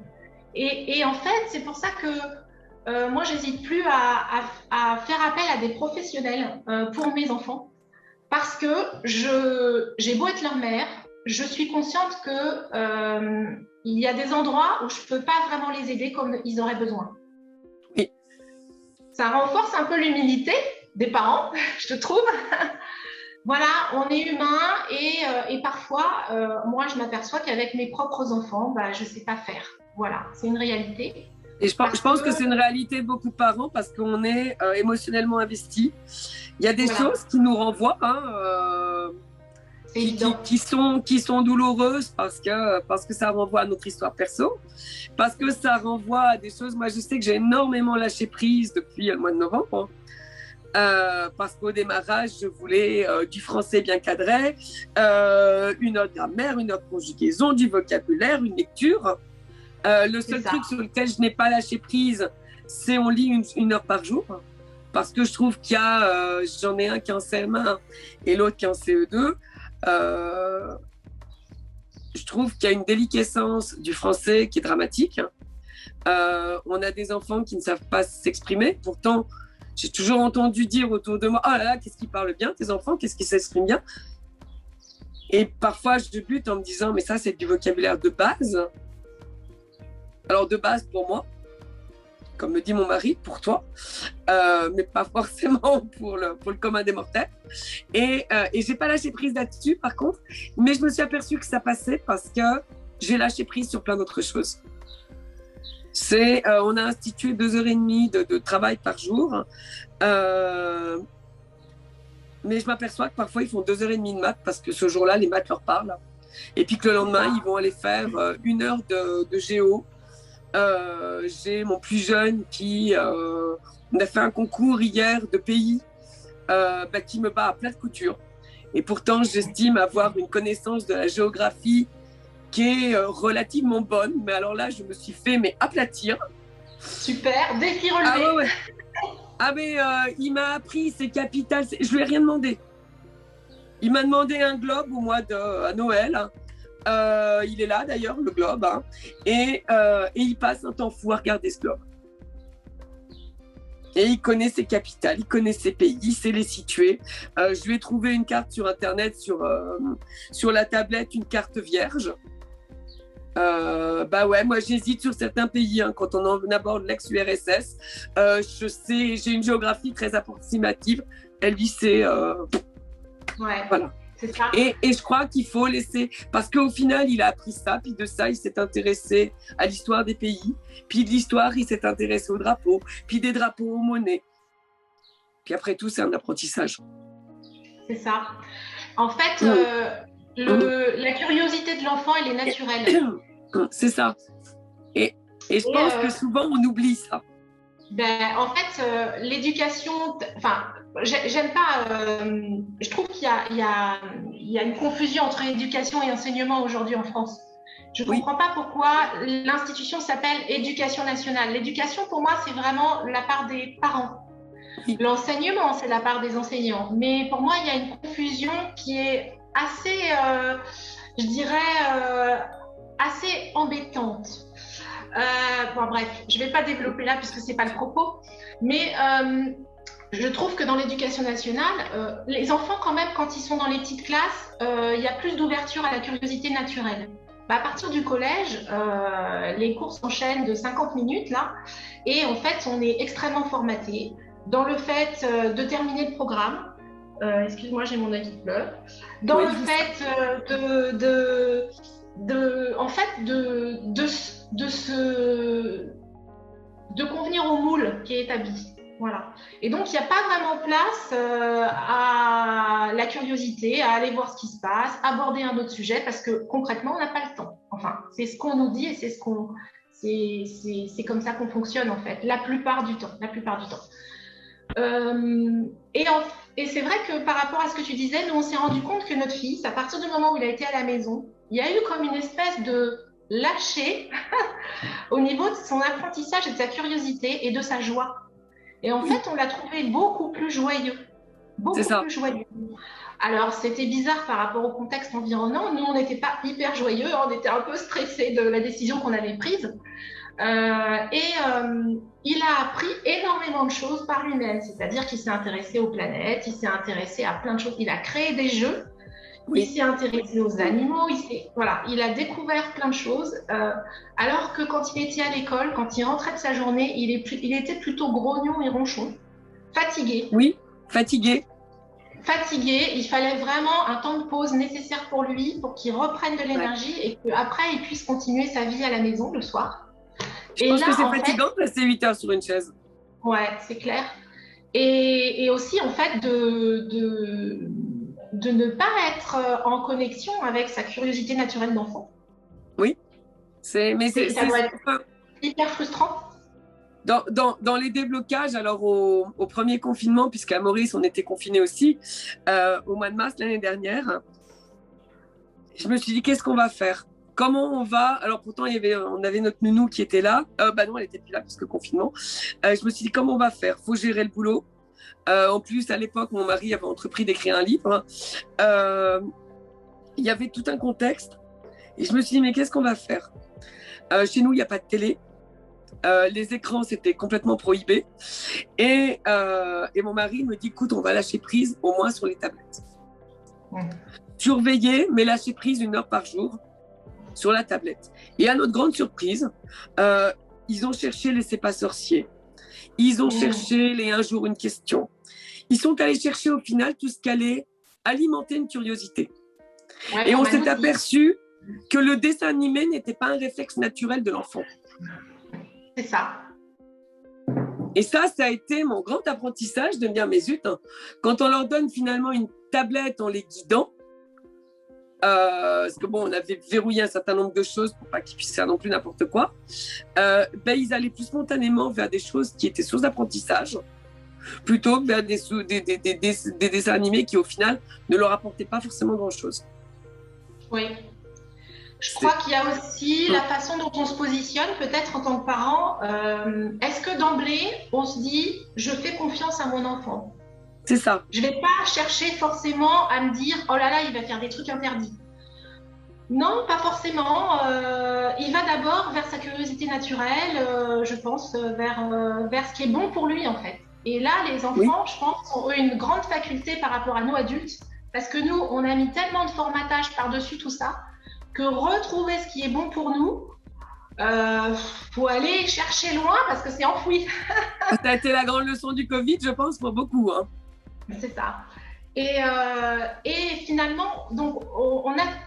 Et en fait, c'est pour ça que moi, j'hésite plus à faire appel à des professionnels pour mes enfants. Parce que j'ai beau être leur mère, je suis consciente que il y a des endroits où je peux pas vraiment les aider comme ils auraient besoin. Oui. Ça renforce un peu l'humilité des parents, je trouve. Voilà, on est humain et parfois, moi, je m'aperçois qu'avec mes propres enfants, je sais pas faire. Voilà, c'est une réalité. Et je pense que c'est une réalité de beaucoup de parents parce qu'on est émotionnellement investis. Il y a des choses qui nous renvoient. c'est évident. Qui sont douloureuses parce que ça renvoie à notre histoire perso, parce que ça renvoie à des choses. Moi, je sais que j'ai énormément lâché prise depuis le mois de novembre. Parce qu'au démarrage, je voulais du français bien cadré, une autre grammaire, une autre conjugaison, du vocabulaire, une lecture. Le seul truc sur lequel je n'ai pas lâché prise, c'est on lit une heure par jour. Parce que je trouve qu'il y a, j'en ai un qui est en CM1 et l'autre qui est en CE2. Je trouve qu'il y a une déliquescence du français qui est dramatique. On a des enfants qui ne savent pas s'exprimer. Pourtant, j'ai toujours entendu dire autour de moi, oh là là, qu'est-ce qu'ils parlent bien, tes enfants, qu'est-ce qu'ils s'expriment bien. Et parfois, je bute en me disant, mais ça, c'est du vocabulaire de base. Alors, de base pour moi, comme me dit mon mari, pour toi, mais pas forcément pour le commun des mortels. Et j'ai pas lâché prise là-dessus, par contre, mais je me suis aperçue que ça passait parce que j'ai lâché prise sur plein d'autres choses. On a institué 2h30 de travail par jour, mais je m'aperçois que parfois ils font 2h30 de maths parce que ce jour-là, les maths leur parlent. Et puis que le lendemain, ils vont aller faire 1 heure de géo. J'ai mon plus jeune qui on a fait un concours hier de pays qui me bat à plat de couture. Et pourtant, j'estime avoir une connaissance de la géographie qui est relativement bonne. Mais alors là, je me suis fait aplatir. Super, défi relevé. Mais il m'a appris ses capitales. Je lui ai rien demandé. Il m'a demandé un globe à Noël. Il est là d'ailleurs, le globe. Et il passe un temps fou à regarder ce globe. Et il connaît ses capitales, il connaît ses pays, il sait les situer. Je lui ai trouvé une carte sur Internet, sur la tablette, une carte vierge. Moi j'hésite sur certains pays quand on aborde l'ex-URSS. Je sais, j'ai une géographie très approximative. Elle lui c'est voilà. C'est ça. Et je crois qu'il faut laisser, parce qu'au final il a appris ça, puis de ça il s'est intéressé à l'histoire des pays, puis de l'histoire il s'est intéressé aux drapeaux, puis des drapeaux aux monnaies. Puis après tout c'est un apprentissage. C'est ça. En fait, la curiosité de l'enfant, elle est naturelle. C'est ça. Et je pense que souvent, on oublie ça. En fait, l'éducation... Enfin, j'aime pas... je trouve qu'il y a une confusion entre éducation et enseignement aujourd'hui en France. Je ne comprends pas pourquoi l'institution s'appelle éducation nationale. L'éducation, pour moi, c'est vraiment la part des parents. Oui. L'enseignement, c'est la part des enseignants. Mais pour moi, il y a une confusion qui est assez, je dirais, assez embêtante. Bref, je ne vais pas développer là puisque ce n'est pas le propos. Mais je trouve que dans l'éducation nationale, les enfants, quand même, quand ils sont dans les petites classes, il y a plus d'ouverture à la curiosité naturelle. À partir du collège, les cours s'enchaînent de 50 minutes, là. Et en fait, on est extrêmement formaté dans le fait de terminer le programme. Excuse-moi, j'ai mon œil qui pleure. Dans le fait de convenir au moule qui est établi. Voilà. Et donc, il n'y a pas vraiment place à la curiosité, à aller voir ce qui se passe, aborder un autre sujet, parce que concrètement, on n'a pas le temps. Enfin, c'est ce qu'on nous dit et c'est comme ça qu'on fonctionne, en fait, la plupart du temps. Et c'est vrai que par rapport à ce que tu disais, nous, on s'est rendu compte que notre fils, à partir du moment où il a été à la maison, il y a eu comme une espèce de lâcher au niveau de son apprentissage et de sa curiosité et de sa joie. Et en fait, on l'a trouvé beaucoup plus joyeux. Beaucoup plus joyeux. Alors, c'était bizarre par rapport au contexte environnant. Nous, on n'était pas hyper joyeux. On était un peu stressés de la décision qu'on avait prise. Il a appris énormément de choses par lui-même. C'est-à-dire qu'il s'est intéressé aux planètes, il s'est intéressé à plein de choses. Il a créé des jeux. Il s'est intéressé aux animaux, il a découvert plein de choses. Alors que quand il était à l'école, quand il rentrait de sa journée, il était plutôt grognon et ronchon, fatigué. Oui, fatigué. Il fallait vraiment un temps de pause nécessaire pour lui, pour qu'il reprenne de l'énergie et qu'après, il puisse continuer sa vie à la maison le soir. Je pense que c'est fatigant de passer 8 heures sur une chaise. Ouais, c'est clair. Et aussi, en fait, de ne pas être en connexion avec sa curiosité naturelle d'enfant. Oui, ça doit être hyper frustrant. Dans les déblocages, alors au premier confinement, puisqu'à Maurice, on était confinés aussi, au mois de mars l'année dernière, je me suis dit, qu'est-ce qu'on va faire? Comment on va... Alors pourtant, on avait notre nounou qui était là. Non, elle n'était plus là, puisque confinement. Je me suis dit, comment on va faire? Il faut gérer le boulot. En plus, à l'époque, mon mari avait entrepris d'écrire un livre. Il y avait tout un contexte. Et je me suis dit, mais qu'est-ce qu'on va faire? Chez nous, il n'y a pas de télé. Les écrans, c'était complètement prohibé. Et mon mari me dit, écoute, on va lâcher prise au moins sur les tablettes. Surveiller, mais lâcher prise 1 heure par jour sur la tablette. Et à notre grande surprise, ils ont cherché les C'est pas sorcier. Ils ont cherché les Un jour une question. Ils sont allés chercher au final tout ce qui allait alimenter une curiosité. Ouais, et on s'est aperçu que le dessin animé n'était pas un réflexe naturel de l'enfant. C'est ça. Et ça a été mon grand apprentissage de me dire, mais zut, hein, quand on leur donne finalement une tablette en les guidant, parce que bon, on avait verrouillé un certain nombre de choses pour pas qu'ils puissent faire non plus n'importe quoi, ils allaient plus spontanément vers des choses qui étaient sources d'apprentissage, plutôt que vers des dessins animés qui au final ne leur apportaient pas forcément grand-chose. Oui. Je crois qu'il y a aussi la façon dont on se positionne, peut-être en tant que parent. Est-ce que d'emblée, on se dit « je fais confiance à mon enfant ». C'est ça. Je ne vais pas chercher forcément à me dire « oh là là, il va faire des trucs interdits ». Non, pas forcément. Il va d'abord vers sa curiosité naturelle, je pense, vers ce qui est bon pour lui en fait. Et là, les enfants, je pense, ont une grande faculté par rapport à nous adultes, parce que nous, on a mis tellement de formatage par-dessus tout ça, que retrouver ce qui est bon pour nous, faut aller chercher loin parce que c'est enfoui. Ça a été la grande leçon du Covid, je pense, pour beaucoup. Hein. C'est ça. Et finalement, donc,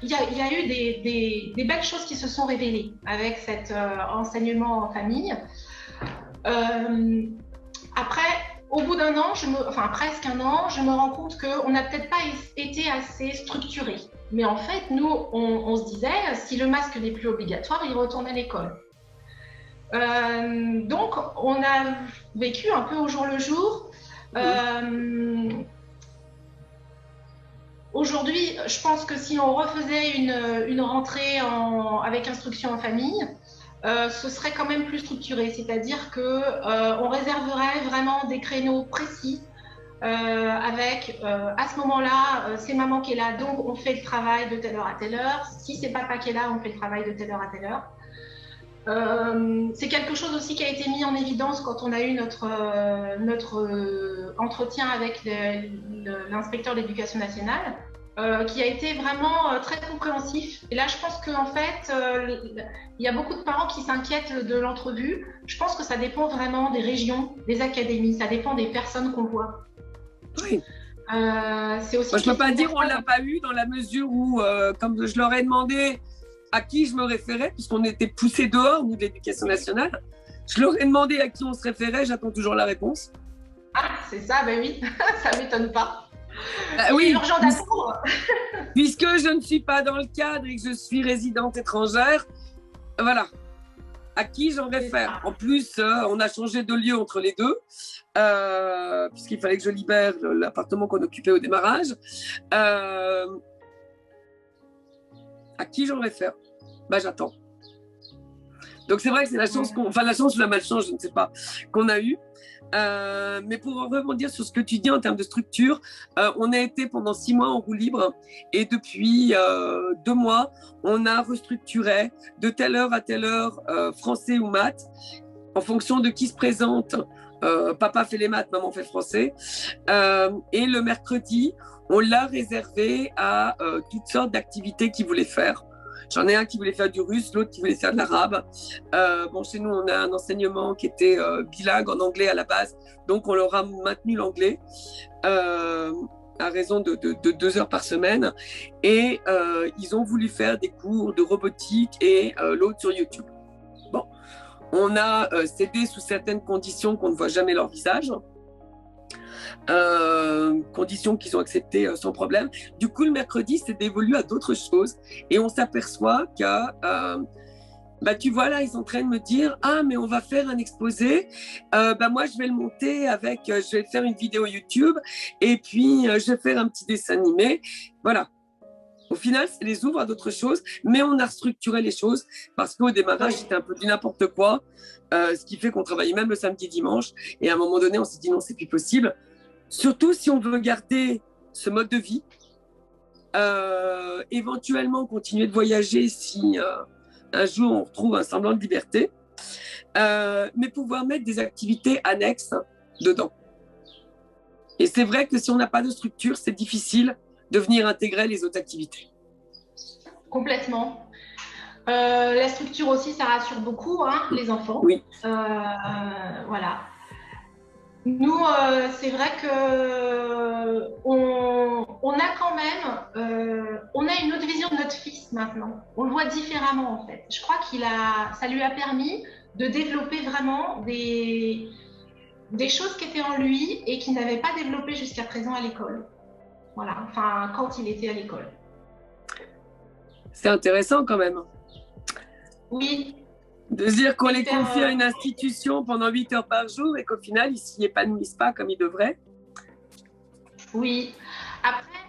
il y a eu des belles choses qui se sont révélées avec cet enseignement en famille. Après, au bout d'un an, presque un an, je me rends compte qu'on n'a peut-être pas été assez structuré. Mais en fait, nous, on se disait, si le masque n'est plus obligatoire, il retourne à l'école. Donc, on a vécu un peu au jour le jour. Aujourd'hui, je pense que si on refaisait une rentrée avec instruction en famille, ce serait quand même plus structuré. C'est-à-dire qu'on réserverait vraiment des créneaux précis avec à ce moment-là, c'est maman qui est là, donc on fait le travail de telle heure à telle heure. Si c'est papa qui est là, on fait le travail de telle heure à telle heure. C'est quelque chose aussi qui a été mis en évidence quand on a eu notre entretien avec l'inspecteur de l'éducation nationale, qui a été vraiment très compréhensif. Et là, je pense qu'en fait, il y a beaucoup de parents qui s'inquiètent de l'entrevue. Je pense que ça dépend vraiment des régions, des académies, ça dépend des personnes qu'on voit. Oui. C'est aussi. Moi, je ne peux pas dire qu'on ne l'a pas eu dans la mesure où, comme je leur ai demandé à qui je me référais, puisqu'on était poussés dehors, nous, de l'éducation nationale, je leur ai demandé à qui on se référait, j'attends toujours la réponse. Ah, c'est ça, ben oui, ça ne m'étonne pas. Oui, urgent d'amour. Puisque je ne suis pas dans le cadre et que je suis résidente étrangère, voilà. À qui j'en réfère? En plus, on a changé de lieu entre les deux, puisqu'il fallait que je libère l'appartement qu'on occupait au démarrage. À qui j'en réfère? J'attends. Donc c'est vrai que c'est la chance la chance ou la malchance, je ne sais pas, qu'on a eue. Mais pour rebondir sur ce que tu dis en termes de structure, on a été pendant 6 mois en roue libre et depuis 2 mois, on a restructuré de telle heure à telle heure français ou maths en fonction de qui se présente. Papa fait les maths, maman fait français. Et le mercredi, on l'a réservé à toutes sortes d'activités qu'ils voulaient faire. J'en ai un qui voulait faire du russe, l'autre qui voulait faire de l'arabe. Chez nous, on a un enseignement qui était bilingue en anglais à la base, donc on leur a maintenu l'anglais à raison de 2 heures par semaine. Et ils ont voulu faire des cours de robotique et l'autre sur YouTube. Bon, on a cédé sous certaines conditions qu'on ne voit jamais leur visage. conditions qu'ils ont acceptées sans problème. Du coup, le mercredi, c'est dévolu à d'autres choses et on s'aperçoit que, tu vois, là, ils sont en train de me dire « Ah, mais on va faire un exposé. Moi, je vais le monter avec, je vais faire une vidéo YouTube et puis je vais faire un petit dessin animé. » Voilà. Au final, ça les ouvre à d'autres choses, mais on a restructuré les choses parce qu'au démarrage, c'était un peu du n'importe quoi, ce qui fait qu'on travaillait même le samedi, dimanche. Et à un moment donné, on s'est dit non, c'est plus possible. Surtout si on veut garder ce mode de vie, éventuellement continuer de voyager si un jour on retrouve un semblant de liberté, mais pouvoir mettre des activités annexes dedans. Et c'est vrai que si on n'a pas de structure, c'est difficile de venir intégrer les autres activités. Complètement. La structure aussi, ça rassure beaucoup, hein, les enfants. Oui. Voilà. Nous, c'est vrai que on a quand même, on a une autre vision de notre fils maintenant. On le voit différemment en fait. Je crois ça lui a permis de développer vraiment des choses qui étaient en lui et qu'il n'avait pas développées jusqu'à présent à l'école. Voilà, enfin, quand il était à l'école. C'est intéressant quand même. Oui. De se dire qu'on les confie à une institution pendant 8 heures par jour et qu'au final, ils ne s'y épanouissent pas comme ils devraient. Oui. Après,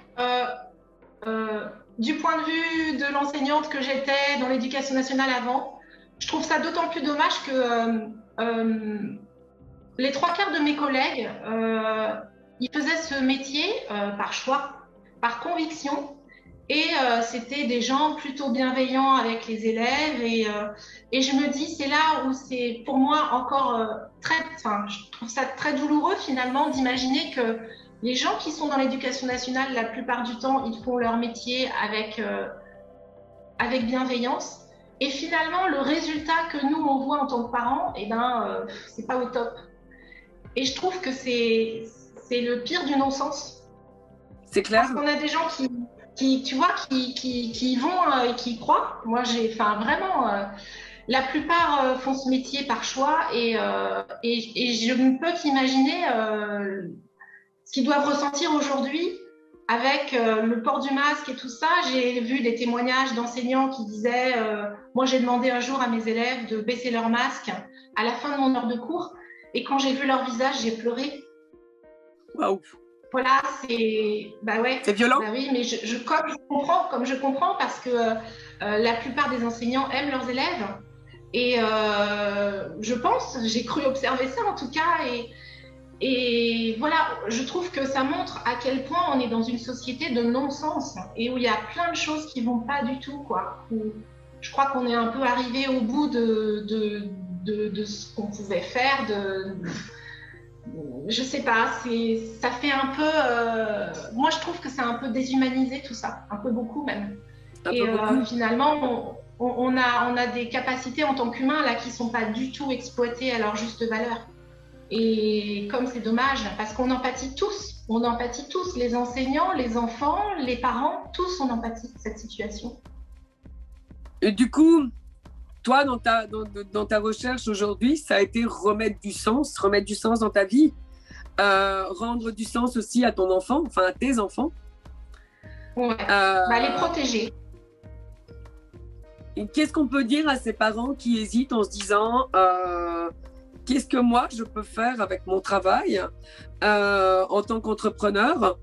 du point de vue de l'enseignante que j'étais dans l'éducation nationale avant, je trouve ça d'autant plus dommage que les 3/4 de mes collègues, ils faisaient ce métier par choix, par conviction, et c'était des gens plutôt bienveillants avec les élèves. Et je me dis, c'est là où c'est pour moi encore je trouve ça très douloureux finalement d'imaginer que les gens qui sont dans l'éducation nationale, la plupart du temps, ils font leur métier avec bienveillance. Et finalement, le résultat que nous, on voit en tant que parents, c'est pas au top. Et je trouve que c'est le pire du non-sens. C'est clair. Parce qu'on a des gens qui vont et qui y croient. Moi, vraiment, la plupart font ce métier par choix et je ne peux qu'imaginer ce qu'ils doivent ressentir aujourd'hui avec le port du masque et tout ça. J'ai vu des témoignages d'enseignants qui disaient moi, j'ai demandé un jour à mes élèves de baisser leur masque à la fin de mon heure de cours. Et quand j'ai vu leur visage, j'ai pleuré. Waouh. Voilà, c'est... ouais. C'est violent. Oui, mais comme je comprends parce que la plupart des enseignants aiment leurs élèves. Et je pense, j'ai cru observer ça en tout cas. Et voilà, je trouve que ça montre à quel point on est dans une société de non-sens et où il y a plein de choses qui ne vont pas du tout, quoi. Je crois qu'on est un peu arrivé au bout de ce qu'on pouvait faire, je sais pas, ça fait un peu, moi je trouve que c'est un peu déshumanisé tout ça, un peu beaucoup même. Finalement, on a des capacités en tant qu'humains là qui sont pas du tout exploitées à leur juste valeur. Et comme c'est dommage, parce qu'on empathie tous, les enseignants, les enfants, les parents, tous on empathie cette situation. Et du coup, toi, dans ta recherche aujourd'hui, ça a été remettre du sens dans ta vie, rendre du sens aussi à ton enfant, enfin à tes enfants. Ouais, les protéger. Et qu'est-ce qu'on peut dire à ces parents qui hésitent en se disant qu'est-ce que moi je peux faire avec mon travail en tant qu'entrepreneur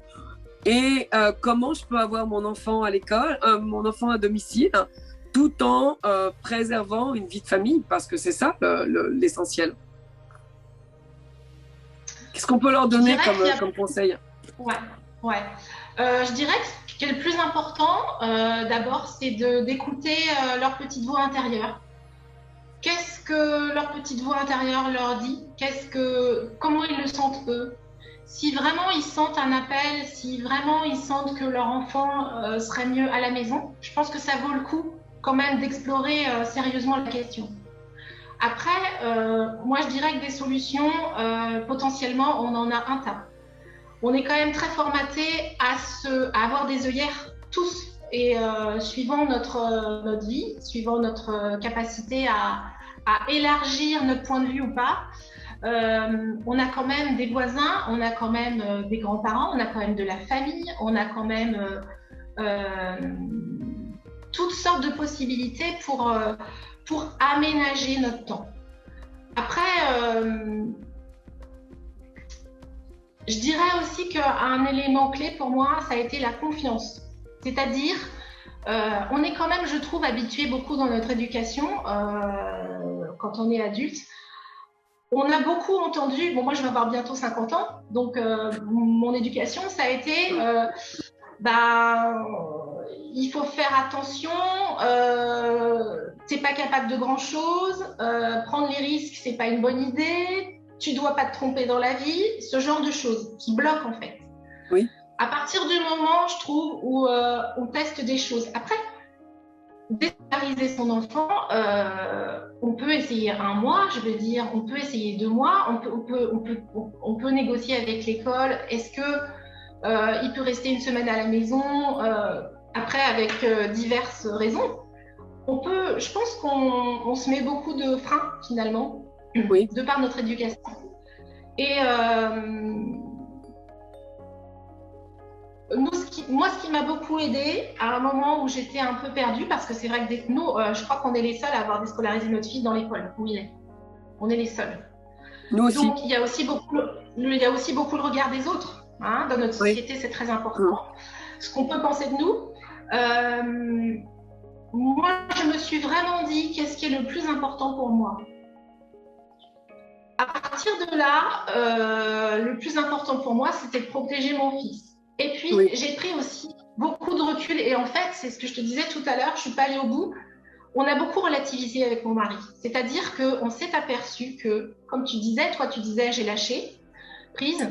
et comment je peux avoir mon enfant à l'école, mon enfant à domicile, tout en préservant une vie de famille, parce que c'est ça l'essentiel. Qu'est-ce qu'on peut leur donner comme conseil? Ouais. Je dirais que ce qui est le plus important, d'abord, c'est d'écouter leur petite voix intérieure. Qu'est-ce que leur petite voix intérieure leur dit? Comment ils le sentent eux? Si vraiment ils sentent un appel, si vraiment ils sentent que leur enfant serait mieux à la maison, je pense que ça vaut le coup quand même d'explorer sérieusement la question. Après, moi je dirais que des solutions, potentiellement, on en a un tas. On est quand même très formaté à avoir des œillères, tous, et suivant notre vie, suivant notre capacité à élargir notre point de vue ou pas, On a quand même des voisins, on a quand même des grands-parents, on a quand même de la famille, on a quand même toutes sortes de possibilités pour aménager notre temps. Après, je dirais aussi qu'un élément clé pour moi, ça a été la confiance. C'est-à-dire, on est quand même, je trouve, habitué beaucoup dans notre éducation, quand on est adulte. On a beaucoup entendu, bon, moi je vais avoir bientôt 50 ans, donc mon éducation, ça a été, il faut faire attention, t'es pas capable de grand-chose, prendre les risques, c'est pas une bonne idée, tu dois pas te tromper dans la vie, ce genre de choses qui bloquent en fait. Oui. À partir du moment, je trouve, où on teste des choses. Après, déscolariser son enfant, on peut essayer 1 mois, je veux dire, on peut essayer 2 mois, on peut négocier avec l'école. Est-ce que il peut rester 1 semaine à la maison, après avec diverses raisons. Je pense qu'on se met beaucoup de freins finalement, oui, de par notre éducation. Et moi, ce qui m'a beaucoup aidée, à un moment où j'étais un peu perdue, parce que c'est vrai que nous, je crois qu'on est les seuls à avoir déscolarisé notre fille dans l'école où il est. On est les seuls. Nous aussi. Donc, il y a aussi beaucoup le regard des autres. Hein, dans notre société, c'est très important. Ce qu'on peut penser de nous. Moi, je me suis vraiment dit qu'est-ce qui est le plus important pour moi. À partir de là, le plus important pour moi, c'était de protéger mon fils. Et puis, j'ai pris aussi beaucoup de recul. Et en fait, c'est ce que je te disais tout à l'heure, je ne suis pas allée au bout. On a beaucoup relativisé avec mon mari. C'est-à-dire qu'on s'est aperçu que, comme tu disais, toi tu disais j'ai lâché prise.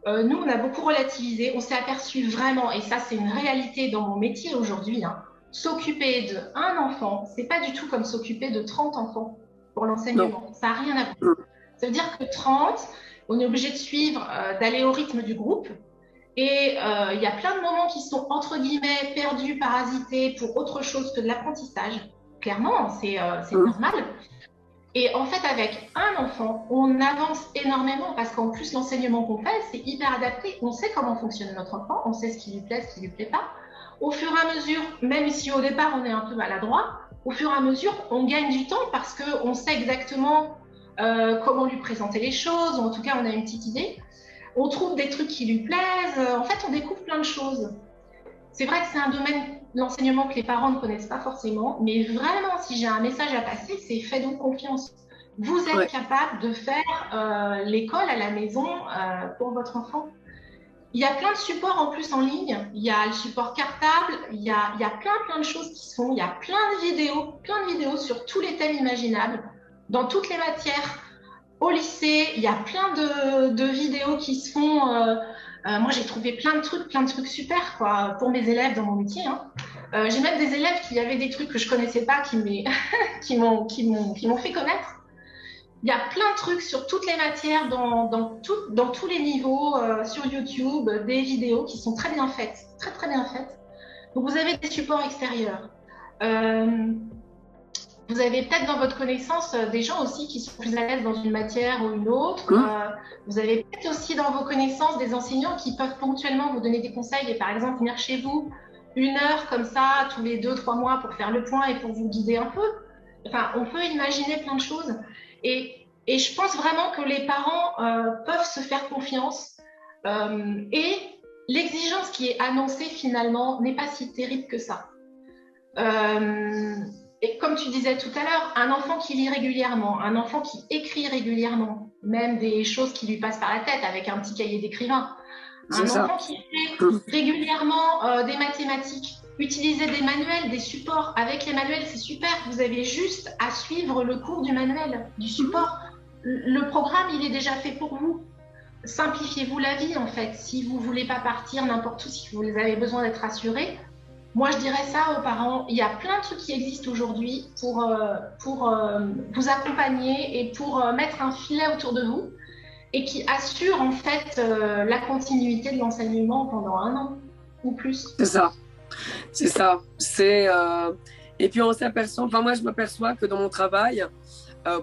Nous, on a beaucoup relativisé. On s'est aperçu vraiment, et ça c'est une réalité dans mon métier aujourd'hui, hein, s'occuper d'un enfant, c'est pas du tout comme s'occuper de 30 enfants pour l'enseignement. Ça n'a rien à voir. Ça veut dire que 30, on est obligé de suivre, d'aller au rythme du groupe. Et il y a plein de moments qui sont entre guillemets perdus, parasités pour autre chose que de l'apprentissage. Clairement, c'est normal. Et en fait, avec un enfant, on avance énormément parce qu'en plus, l'enseignement qu'on fait, c'est hyper adapté. On sait comment fonctionne notre enfant, on sait ce qui lui plaît, ce qui lui plaît pas. Au fur et à mesure, même si au départ, on est un peu maladroit, au fur et à mesure, on gagne du temps parce qu'on sait exactement comment lui présenter les choses, ou en tout cas, on a une petite idée. On trouve des trucs qui lui plaisent. En fait, on découvre plein de choses. C'est vrai que c'est un domaine, l'enseignement, que les parents ne connaissent pas forcément, mais vraiment, si j'ai un message à passer, c'est faites-vous confiance. Vous êtes capable de faire l'école à la maison pour votre enfant. Il y a plein de supports en plus en ligne. Il y a le support cartable, il y a plein de choses qui se font. Il y a plein de vidéos sur tous les thèmes imaginables, dans toutes les matières. Au lycée, il y a plein de vidéos qui se font. Moi, j'ai trouvé plein de trucs super quoi, pour mes élèves dans mon métier. Hein. J'ai même des élèves qui avaient des trucs que je ne connaissais pas, qui m'ont fait connaître. Il y a plein de trucs sur toutes les matières, dans tous les niveaux, sur YouTube, des vidéos qui sont très bien faites, très très bien faites. Donc, vous avez des supports extérieurs. Vous avez peut-être dans votre connaissance des gens aussi qui sont plus à l'aise dans une matière ou une autre. Vous avez peut-être aussi dans vos connaissances des enseignants qui peuvent ponctuellement vous donner des conseils et par exemple venir chez vous 1 heure comme ça tous les 2-3 mois pour faire le point et pour vous guider un peu. Enfin, on peut imaginer plein de choses. Et je pense vraiment que les parents peuvent se faire confiance et l'exigence qui est annoncée finalement n'est pas si terrible que ça. Et comme tu disais tout à l'heure, un enfant qui lit régulièrement, un enfant qui écrit régulièrement, même des choses qui lui passent par la tête avec un petit cahier d'écrivain, un enfant qui fait régulièrement des mathématiques, utiliser des manuels, des supports. Avec les manuels, c'est super. Vous avez juste à suivre le cours du manuel, du support. Le programme, il est déjà fait pour vous. Simplifiez-vous la vie, en fait. Si vous ne voulez pas partir n'importe où, si vous avez besoin d'être assuré, moi, je dirais ça aux parents. Il y a plein de trucs qui existent aujourd'hui pour vous accompagner et pour mettre un filet autour de vous et qui assurent en fait la continuité de l'enseignement pendant 1 an ou plus. C'est ça. C'est ça. Et puis on s'aperçoit, enfin moi je m'aperçois que dans mon travail,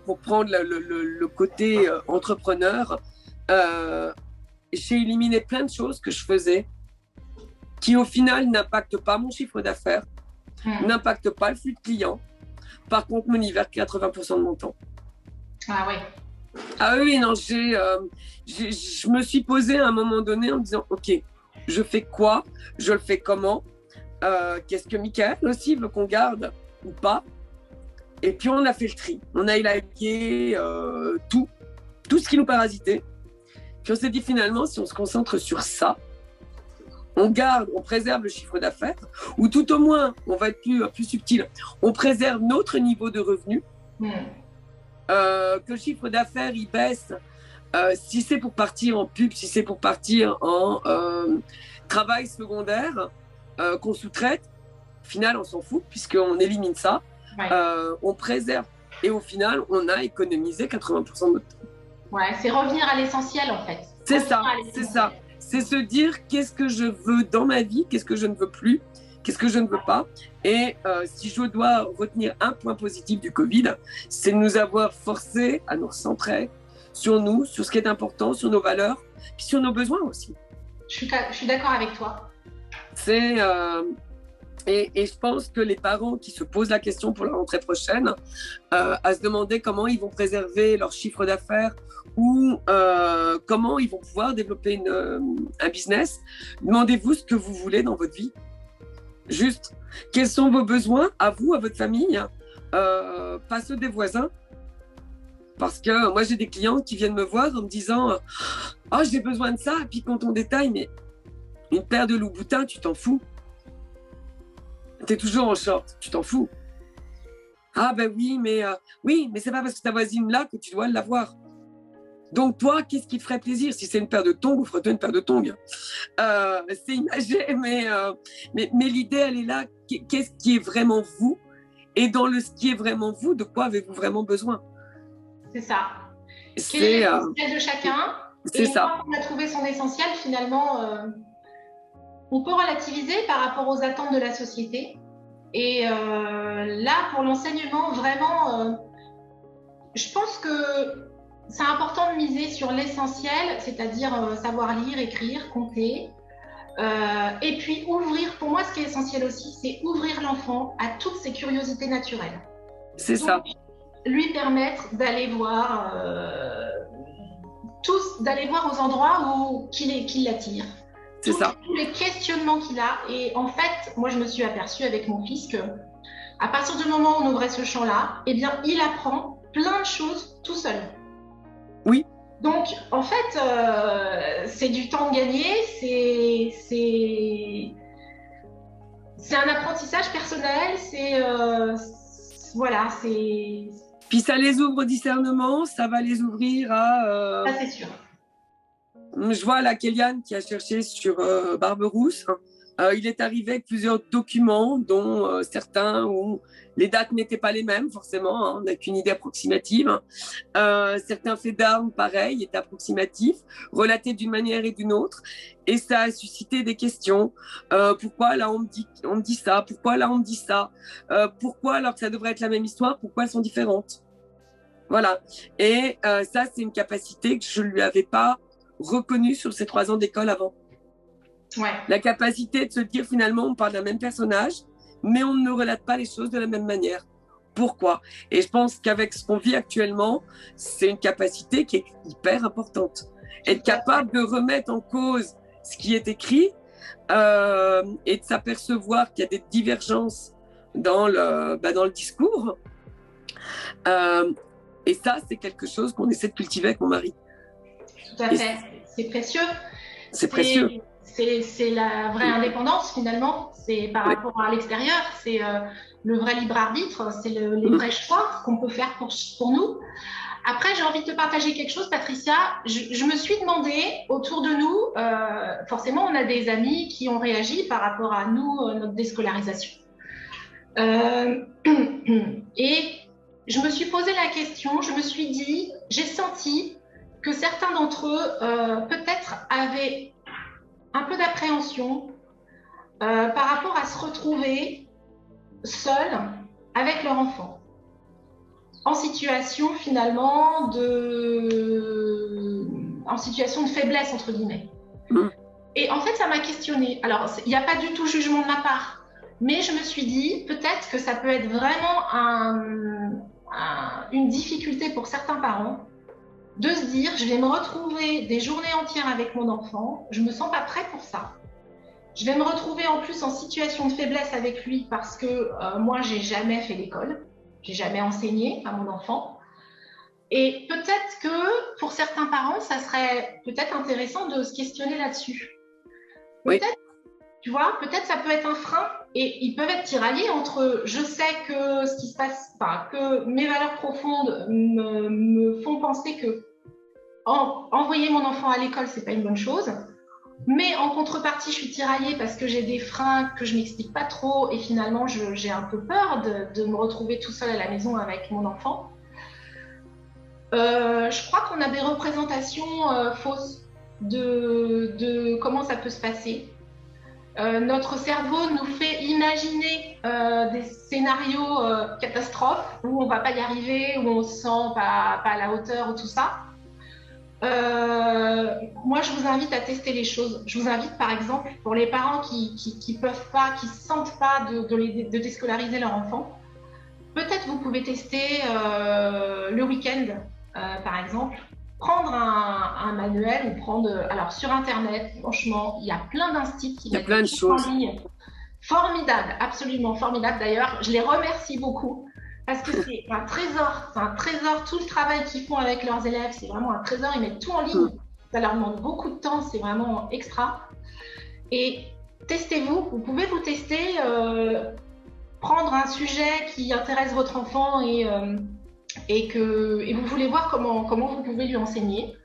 pour prendre le côté entrepreneur, j'ai éliminé plein de choses que je faisais qui au final n'impactent pas mon chiffre d'affaires, n'impactent pas le flux de clients. Par contre, me libère 80% de mon temps. Ah ouais. Ah oui, non, je me suis posée à un moment donné en me disant, ok, je fais quoi? Je le fais comment? Qu'est-ce que Michael aussi veut qu'on garde ou pas? Et puis on a fait le tri. On a élagué tout ce qui nous parasitait. Puis on s'est dit finalement, si on se concentre sur ça, on garde, on préserve le chiffre d'affaires, ou tout au moins, on va être plus subtil, on préserve notre niveau de revenu, que le chiffre d'affaires, il baisse, si c'est pour partir en pub, si c'est pour partir en travail secondaire, qu'on sous-traite, au final, on s'en fout, puisqu'on élimine ça, on préserve, et au final, on a économisé 80% de notre temps. Ouais, c'est revenir à l'essentiel, en fait. C'est ça, c'est ça. C'est se dire qu'est-ce que je veux dans ma vie, qu'est-ce que je ne veux plus, qu'est-ce que je ne veux pas. Et si je dois retenir un point positif du Covid, c'est de nous avoir forcés à nous recentrer sur nous, sur ce qui est important, sur nos valeurs, puis sur nos besoins aussi. Je suis d'accord avec toi. Et je pense que les parents qui se posent la question pour la rentrée prochaine, à se demander comment ils vont préserver leur chiffre d'affaires ou comment ils vont pouvoir développer un business, demandez-vous ce que vous voulez dans votre vie. Juste, quels sont vos besoins à vous, à votre famille, pas ceux des voisins. Parce que moi, j'ai des clients qui viennent me voir en me disant « Ah, j'ai besoin de ça », et puis quand on détaille, mais une paire de Louboutin, tu t'en fous. T'es toujours en short, tu t'en fous. Ah ben oui, mais c'est pas parce que ta voisine là que tu dois l'avoir. Donc toi, qu'est-ce qui te ferait plaisir? Si c'est une paire de tongs, offre-toi une paire de tongs. C'est imagé, mais l'idée, elle est là. Qu'est-ce qui est vraiment vous? Et dans ce qui est vraiment vous, de quoi avez-vous vraiment besoin? C'est ça. Quel est l'essentiel de chacun? C'est ça. Quand on a trouvé son essentiel, finalement, on peut relativiser par rapport aux attentes de la société. Et là, pour l'enseignement, vraiment, je pense que c'est important de miser sur l'essentiel, c'est-à-dire savoir lire, écrire, compter. Et puis ouvrir, pour moi, ce qui est essentiel aussi, c'est ouvrir l'enfant à toutes ses curiosités naturelles. C'est ça. Lui permettre d'aller voir, d'aller voir aux endroits qui l'attirent. C'est ça. Tous les questionnements qu'il a. Et en fait, moi, je me suis aperçue avec mon fils que, à partir du moment où on ouvrait ce champ-là, eh bien, il apprend plein de choses tout seul. Oui. Donc, en fait, c'est du temps gagné, c'est un apprentissage personnel, voilà, c'est... Puis ça les ouvre au discernement, ça va les ouvrir à... Ça, c'est sûr. Je vois la Kéliane qui a cherché sur Barberousse. Il est arrivé avec plusieurs documents, dont certains où les dates n'étaient pas les mêmes, forcément, hein, on n'a qu'une idée approximative. Certains faits d'armes, pareil, étaient approximatifs, relatés d'une manière et d'une autre. Et ça a suscité des questions. Pourquoi là on me dit ça? Pourquoi là on me dit ça? Pourquoi alors que ça devrait être la même histoire? Pourquoi elles sont différentes? Voilà. Et ça, c'est une capacité que je ne lui avais pas reconnue sur ces 3 ans d'école avant. Ouais. La capacité de se dire finalement on parle d'un même personnage, mais on ne relate pas les choses de la même manière. Pourquoi? Et je pense qu'avec ce qu'on vit actuellement, c'est une capacité qui est hyper importante. Être capable de remettre en cause ce qui est écrit et de s'apercevoir qu'il y a des divergences dans le discours. Et ça, c'est quelque chose qu'on essaie de cultiver avec mon mari. Tout à fait. C'est précieux. C'est précieux. C'est la vraie indépendance, finalement. C'est par rapport à l'extérieur. C'est le vrai libre arbitre. C'est les vrais choix qu'on peut faire pour nous. Après, j'ai envie de te partager quelque chose, Patricia. Je me suis demandé, autour de nous, forcément, on a des amis qui ont réagi par rapport à nous, notre déscolarisation. Et je me suis posé la question, je me suis dit, j'ai senti que certains d'entre eux, peut-être, avaient un peu d'appréhension par rapport à se retrouver seuls avec leur enfant. en situation finalement en situation de faiblesse, entre guillemets. Et en fait, ça m'a questionnée. Alors, il n'y a pas du tout jugement de ma part, mais je me suis dit, peut-être que ça peut être vraiment une difficulté pour certains parents de se dire, je vais me retrouver des journées entières avec mon enfant, je ne me sens pas prêt pour ça. Je vais me retrouver en plus en situation de faiblesse avec lui parce que moi, j'ai jamais fait l'école, j'ai jamais enseigné à mon enfant. Et peut-être que pour certains parents, ça serait peut-être intéressant de se questionner là-dessus. Peut-être, tu vois, peut-être ça peut être un frein et ils peuvent être tiraillés entre je sais que ce qui se passe, enfin, que mes valeurs profondes me font penser que envoyer mon enfant à l'école, c'est pas une bonne chose. Mais en contrepartie, je suis tiraillée parce que j'ai des freins que je m'explique pas trop et finalement, j'ai un peu peur de me retrouver tout seul à la maison avec mon enfant. Je crois qu'on a des représentations fausses de comment ça peut se passer. Notre cerveau nous fait imaginer des scénarios catastrophes où on va pas y arriver, où on se sent pas à la hauteur, ou tout ça. Moi, je vous invite à tester les choses. Je vous invite, par exemple, pour les parents qui peuvent pas, qui se sentent pas de déscolariser leur enfant, peut-être vous pouvez tester le week-end, par exemple, prendre un manuel ou prendre. Alors, sur Internet, franchement, il y a plein d'instituts qui mettent plein de choses en ligne. Formidable, absolument formidable. D'ailleurs, je les remercie beaucoup. Parce que c'est un trésor, tout le travail qu'ils font avec leurs élèves, c'est vraiment un trésor, ils mettent tout en ligne, ça leur demande beaucoup de temps, c'est vraiment extra. Et testez-vous, vous pouvez vous tester, prendre un sujet qui intéresse votre enfant et vous voulez voir comment vous pouvez lui enseigner.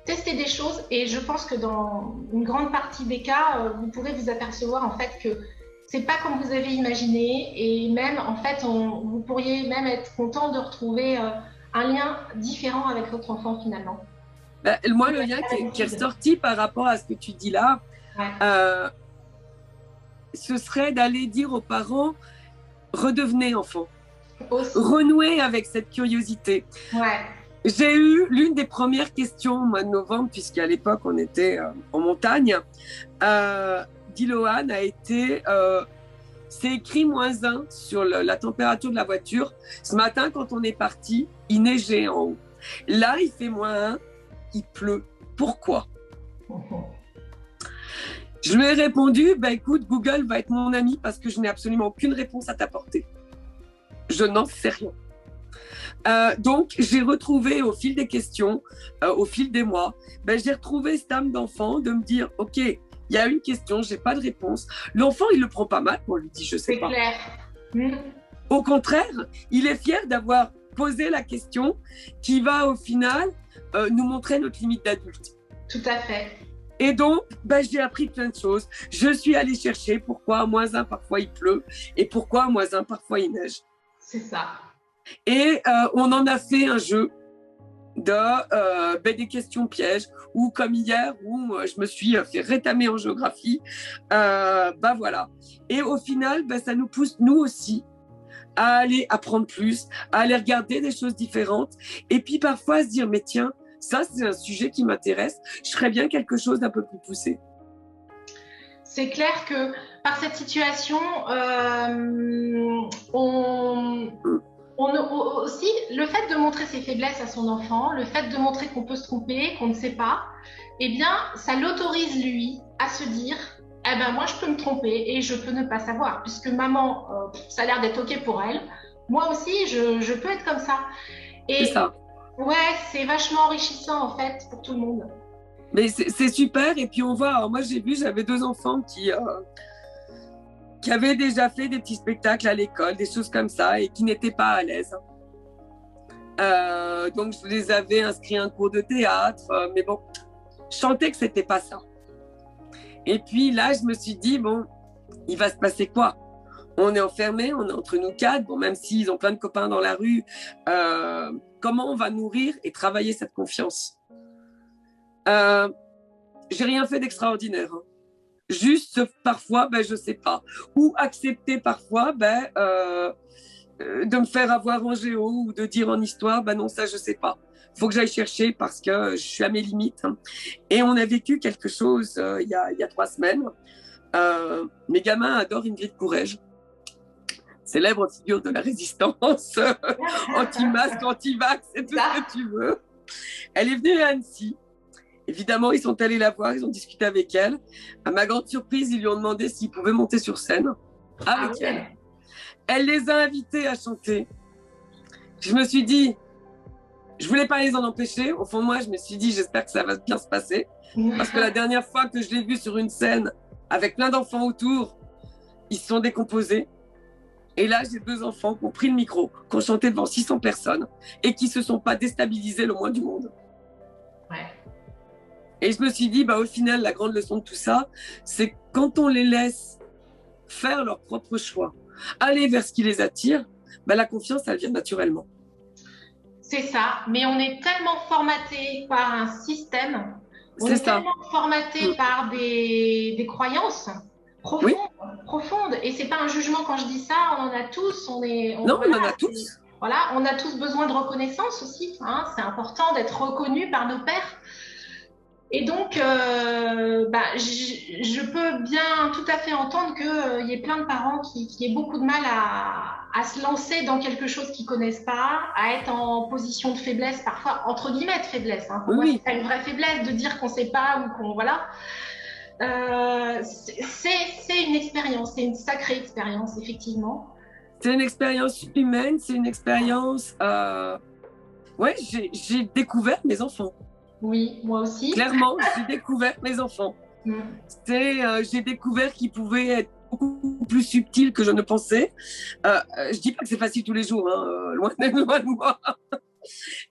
Testez des choses et je pense que dans une grande partie des cas, vous pourrez vous apercevoir en fait que c'est pas comme vous avez imaginé et même en fait vous pourriez même être content de retrouver un lien différent avec votre enfant finalement. Moi, le lien qui est ressorti par rapport à ce que tu dis là, ce serait d'aller dire aux parents, redevenez enfant, renouez avec cette curiosité. J'ai eu l'une des premières questions au mois de novembre, puisqu'à l'époque on était en montagne. Diloane a été c'est écrit -1 sur la température de la voiture. Ce matin, quand on est parti, il neigeait en haut. Là, il fait -1, il pleut. Pourquoi? Je lui ai répondu, écoute, Google va être mon ami parce que je n'ai absolument aucune réponse à t'apporter. Je n'en sais rien. Donc, j'ai retrouvé au fil des questions, au fil des mois, j'ai retrouvé cette âme d'enfant de me dire, OK, il y a une question, j'ai pas de réponse. L'enfant, il le prend pas mal, on lui dit, je sais pas. C'est clair. Au contraire, il est fier d'avoir posé la question qui va au final nous montrer notre limite d'adulte. Tout à fait. Et donc, j'ai appris plein de choses. Je suis allée chercher pourquoi à -1 parfois il pleut et pourquoi à -1 parfois il neige. C'est ça. Et on en a fait un jeu des questions pièges, ou comme hier où je me suis fait rétamer en géographie. Voilà. Et au final, ça nous pousse, nous aussi, à aller apprendre plus, à aller regarder des choses différentes. Et puis parfois à se dire, mais tiens, ça c'est un sujet qui m'intéresse, je ferais bien quelque chose d'un peu plus poussé. C'est clair que par cette situation, aussi, le fait de montrer ses faiblesses à son enfant, le fait de montrer qu'on peut se tromper, qu'on ne sait pas, eh bien, ça l'autorise lui à se dire, moi je peux me tromper et je peux ne pas savoir, puisque maman, ça a l'air d'être OK pour elle. Moi aussi, je peux être comme ça. Et c'est ça. Ouais, c'est vachement enrichissant en fait pour tout le monde. Mais c'est super. Et puis on voit, alors moi j'avais 2 enfants qui avaient déjà fait des petits spectacles à l'école, des choses comme ça, et qui n'étaient pas à l'aise. Donc je les avais inscrits à un cours de théâtre, mais bon, je sentais que c'était pas ça. Et puis là, je me suis dit, bon, il va se passer quoi? On est enfermés, on est entre nous 4, bon, même s'ils ont plein de copains dans la rue, comment on va nourrir et travailler cette confiance? J'ai rien fait d'extraordinaire. Hein. Juste parfois, je sais pas. Ou accepter parfois, de me faire avoir en géo ou de dire en histoire, non, ça, je sais pas. Il faut que j'aille chercher parce que je suis à mes limites. Et on a vécu quelque chose il y a 3 semaines. Mes gamins adorent Ingrid Courrèges, célèbre figure de la résistance, anti-masque, anti-vax, c'est tout ce que tu veux. Elle est venue à Annecy. Évidemment, ils sont allés la voir, ils ont discuté avec elle. À ma grande surprise, ils lui ont demandé s'ils pouvaient monter sur scène avec elle. Elle les a invités à chanter. Je me suis dit, je voulais pas les en empêcher. Au fond de moi, je me suis dit, j'espère que ça va bien se passer. Parce que la dernière fois que je l'ai vue sur une scène avec plein d'enfants autour, ils se sont décomposés. Et là, j'ai 2 enfants qui ont pris le micro, qui ont chanté devant 600 personnes et qui se sont pas déstabilisés le moins du monde. Ouais. Et je me suis dit, au final, la grande leçon de tout ça, c'est quand on les laisse faire leur propre choix, aller vers ce qui les attire, la confiance, elle vient naturellement. C'est ça, mais on est tellement formaté par un système, on est tellement formaté par des croyances profondes, et c'est pas un jugement quand je dis ça, on en a tous, on en a tous. Voilà, on a tous besoin de reconnaissance aussi, c'est important d'être reconnu par nos pairs. Et donc, je peux bien tout à fait entendre qu'il y ait plein de parents qui aient beaucoup de mal à se lancer dans quelque chose qu'ils ne connaissent pas, à être en position de faiblesse, parfois entre guillemets de faiblesse. Pour moi, c'est pas une vraie faiblesse de dire qu'on ne sait pas ou qu'on… Voilà. C'est une expérience, c'est une sacrée expérience, effectivement. C'est une expérience humaine, c'est une expérience… j'ai découvert mes enfants. Oui, moi aussi. Clairement, j'ai découvert mes enfants. J'ai découvert qu'ils pouvaient être beaucoup plus subtils que je ne pensais. Je dis pas que c'est facile tous les jours, loin de moi.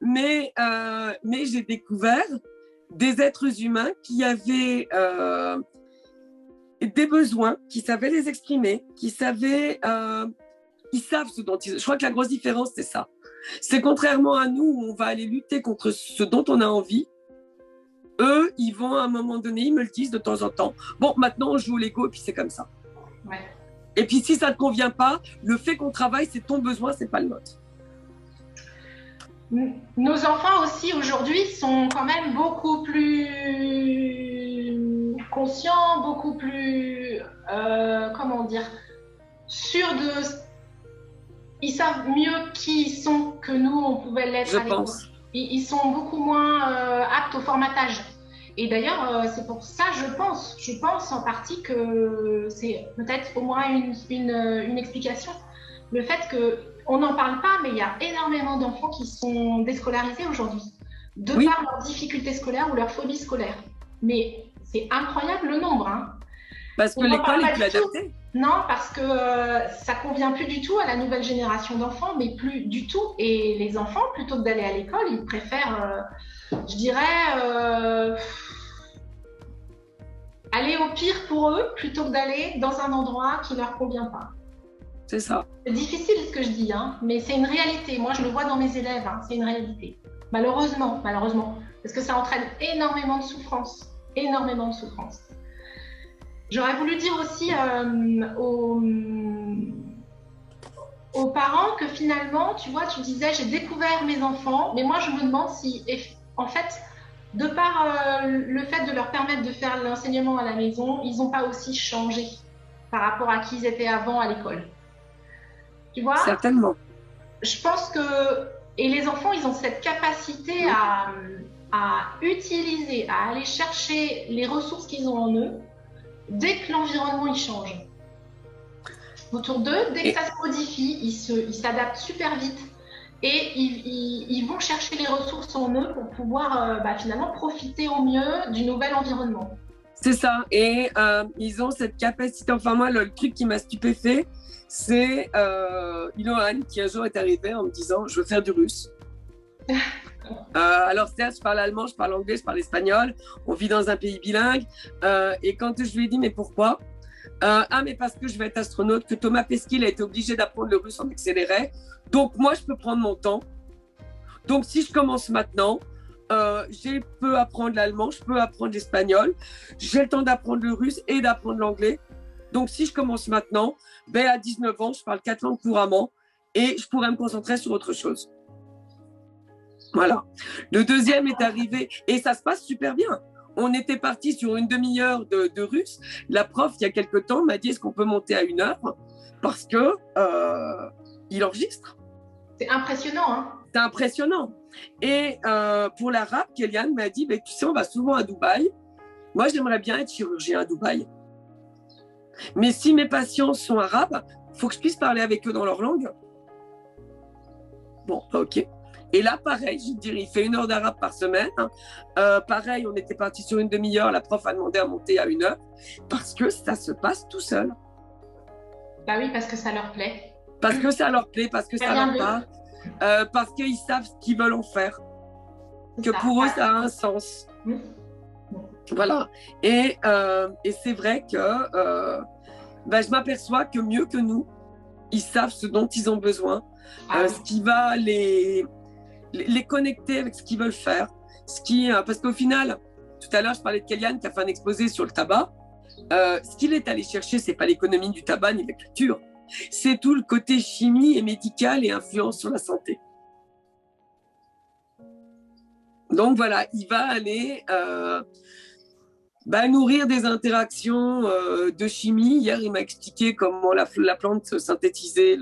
Mais j'ai découvert des êtres humains qui avaient des besoins, qui savaient les exprimer, ils savent ce dont ils… Je crois que la grosse différence, c'est ça. C'est contrairement à nous, où on va aller lutter contre ce dont on a envie. Eux, ils vont à un moment donné, ils me le disent de temps en temps. Bon, maintenant, on joue au Lego et puis c'est comme ça. Ouais. Et puis, si ça ne te convient pas, le fait qu'on travaille, c'est ton besoin, c'est pas le nôtre. Nos enfants aussi, aujourd'hui, sont quand même beaucoup plus conscients, beaucoup plus, sûrs de… Ils savent mieux qui ils sont que nous, on pouvait l'être à l'époque. Ils sont beaucoup moins aptes au formatage. Et d'ailleurs, c'est pour ça, je pense en partie que c'est peut-être au moins une explication. Le fait qu'on n'en parle pas, mais il y a énormément d'enfants qui sont déscolarisés aujourd'hui, par leurs difficultés scolaires ou leurs phobies scolaires. Mais c'est incroyable le nombre. Parce que l'école est plus adaptée. Non, parce que ça convient plus du tout à la nouvelle génération d'enfants, mais plus du tout. Et les enfants, plutôt que d'aller à l'école, ils préfèrent, je dirais, aller au pire pour eux, plutôt que d'aller dans un endroit qui leur convient pas. C'est ça. C'est difficile ce que je dis, mais c'est une réalité. Moi, je le vois dans mes élèves, c'est une réalité. Malheureusement, parce que ça entraîne énormément de souffrance, énormément de souffrance. J'aurais voulu dire aussi aux parents que finalement, tu vois, tu disais, j'ai découvert mes enfants, mais moi, je me demande si, en fait, de par le fait de leur permettre de faire l'enseignement à la maison, ils n'ont pas aussi changé par rapport à qui ils étaient avant à l'école. Tu vois ? Certainement. Je pense que… Et les enfants, ils ont cette capacité à utiliser, à aller chercher les ressources qu'ils ont en eux, dès que l'environnement il change autour d'eux, dès que ça se modifie, ils s'adaptent super vite et ils vont chercher les ressources en eux pour pouvoir finalement profiter au mieux du nouvel environnement. C'est ça, et ils ont cette capacité. Enfin moi, le truc qui m'a stupéfait, c'est Ilohan qui un jour est arrivé en me disant « je veux faire du russe ». Alors certes, je parle allemand, je parle anglais, je parle espagnol, on vit dans un pays bilingue, et quand je lui ai dit mais pourquoi, mais parce que je vais être astronaute, que Thomas Pesquet a été obligé d'apprendre le russe en accéléré, donc moi je peux prendre mon temps, donc si je commence maintenant, je peux apprendre l'allemand, je peux apprendre l'espagnol, j'ai le temps d'apprendre le russe et d'apprendre l'anglais, donc si je commence maintenant, à 19 ans je parle 4 langues couramment, et je pourrais me concentrer sur autre chose. Voilà. Le deuxième est arrivé et ça se passe super bien. On était parti sur une demi-heure de russe. La prof, il y a quelque temps, m'a dit est-ce qu'on peut monter à 1 heure parce que il enregistre. C'est impressionnant, hein? C'est impressionnant. Et pour l'arabe, Kéliane m'a dit tu sais, on va souvent à Dubaï. Moi, j'aimerais bien être chirurgien à Dubaï. Mais si mes patients sont arabes, il faut que je puisse parler avec eux dans leur langue. Bon, ok. Et là, pareil, je dirais, il fait 1 heure d'arabe par semaine. Pareil, on était parti sur une demi-heure. La prof a demandé à monter à 1 heure parce que ça se passe tout seul. Bah oui, parce que ça leur plaît. Parce que ça leur plaît, parce que ça leur parle. Parce qu'ils savent ce qu'ils veulent en faire. Que pour eux, ça a un sens. Voilà. Et c'est vrai que je m'aperçois que mieux que nous, ils savent ce dont ils ont besoin, ce qui va les connecter avec ce qu'ils veulent faire. Parce qu'au final, tout à l'heure, je parlais de Kéliane qui a fait un exposé sur le tabac. Ce qu'il est allé chercher, c'est pas l'économie du tabac ni la culture. C'est tout le côté chimie et médical et influence sur la santé. Donc voilà, il va aller nourrir des interactions de chimie. Hier, il m'a expliqué comment la plante synthétisait,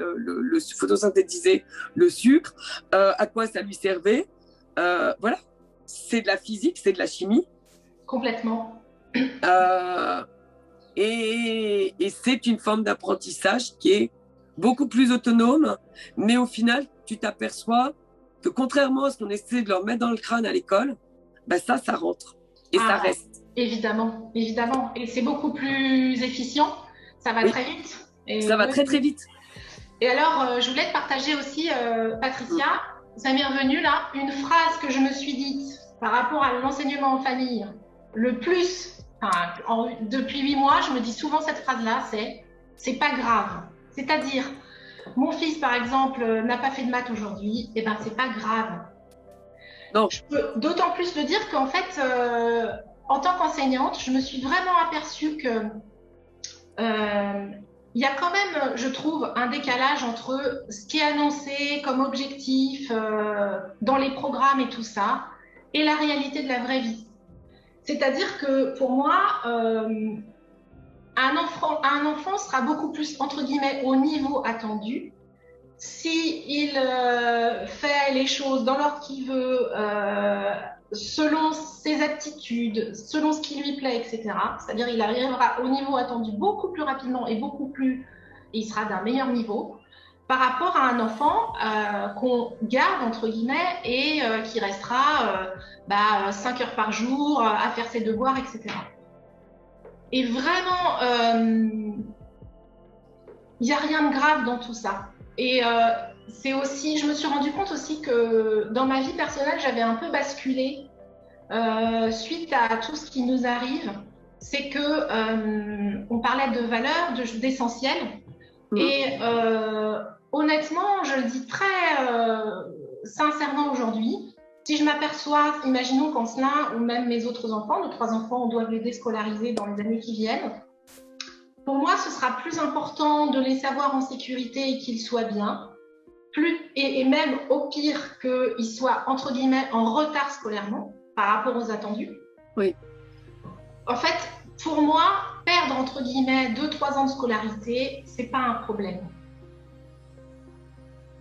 photosynthétisait le sucre, à quoi ça lui servait. Voilà, c'est de la physique, c'est de la chimie. Complètement. Et c'est une forme d'apprentissage qui est beaucoup plus autonome, mais au final, tu t'aperçois que contrairement à ce qu'on essaie de leur mettre dans le crâne à l'école, ça rentre et ça reste. Évidemment, évidemment. Et c'est beaucoup plus efficient, ça va très vite. Et ça va très très vite. Et alors, je voulais te partager aussi, Patricia, ça m'est revenu là, une phrase que je me suis dite par rapport à l'enseignement en famille. Le plus, depuis 8 mois, je me dis souvent cette phrase-là, c'est pas grave. C'est-à-dire, mon fils, par exemple, n'a pas fait de maths aujourd'hui, et c'est pas grave. Donc, je peux d'autant plus le dire qu'en fait, en tant qu'enseignante, je me suis vraiment aperçue que il y a quand même, je trouve, un décalage entre ce qui est annoncé comme objectif dans les programmes et tout ça, et la réalité de la vraie vie. C'est-à-dire que pour moi, un enfant sera beaucoup plus, entre guillemets, au niveau attendu s'il fait les choses dans l'ordre qu'il veut, selon ses aptitudes, selon ce qui lui plaît, etc. C'est-à-dire il arrivera au niveau attendu beaucoup plus rapidement et il sera d'un meilleur niveau par rapport à un enfant qu'on garde, entre guillemets, et qui restera 5 heures par jour à faire ses devoirs, etc. Et vraiment, il n'y a rien de grave dans tout ça. Et c'est aussi, je me suis rendu compte aussi que dans ma vie personnelle, j'avais un peu basculé suite à tout ce qui nous arrive. C'est que on parlait de valeurs, d'essentiel. Et honnêtement, je le dis très sincèrement aujourd'hui, si je m'aperçois, imaginons qu'Ancelin ou même mes autres enfants, nos 3 enfants, on doit les déscolariser dans les années qui viennent. Pour moi, ce sera plus important de les savoir en sécurité et qu'ils soient bien, et même au pire qu'ils soient, entre guillemets, en retard scolairement par rapport aux attendus. Oui. En fait, pour moi, perdre, entre guillemets, 2-3 ans de scolarité, c'est pas un problème.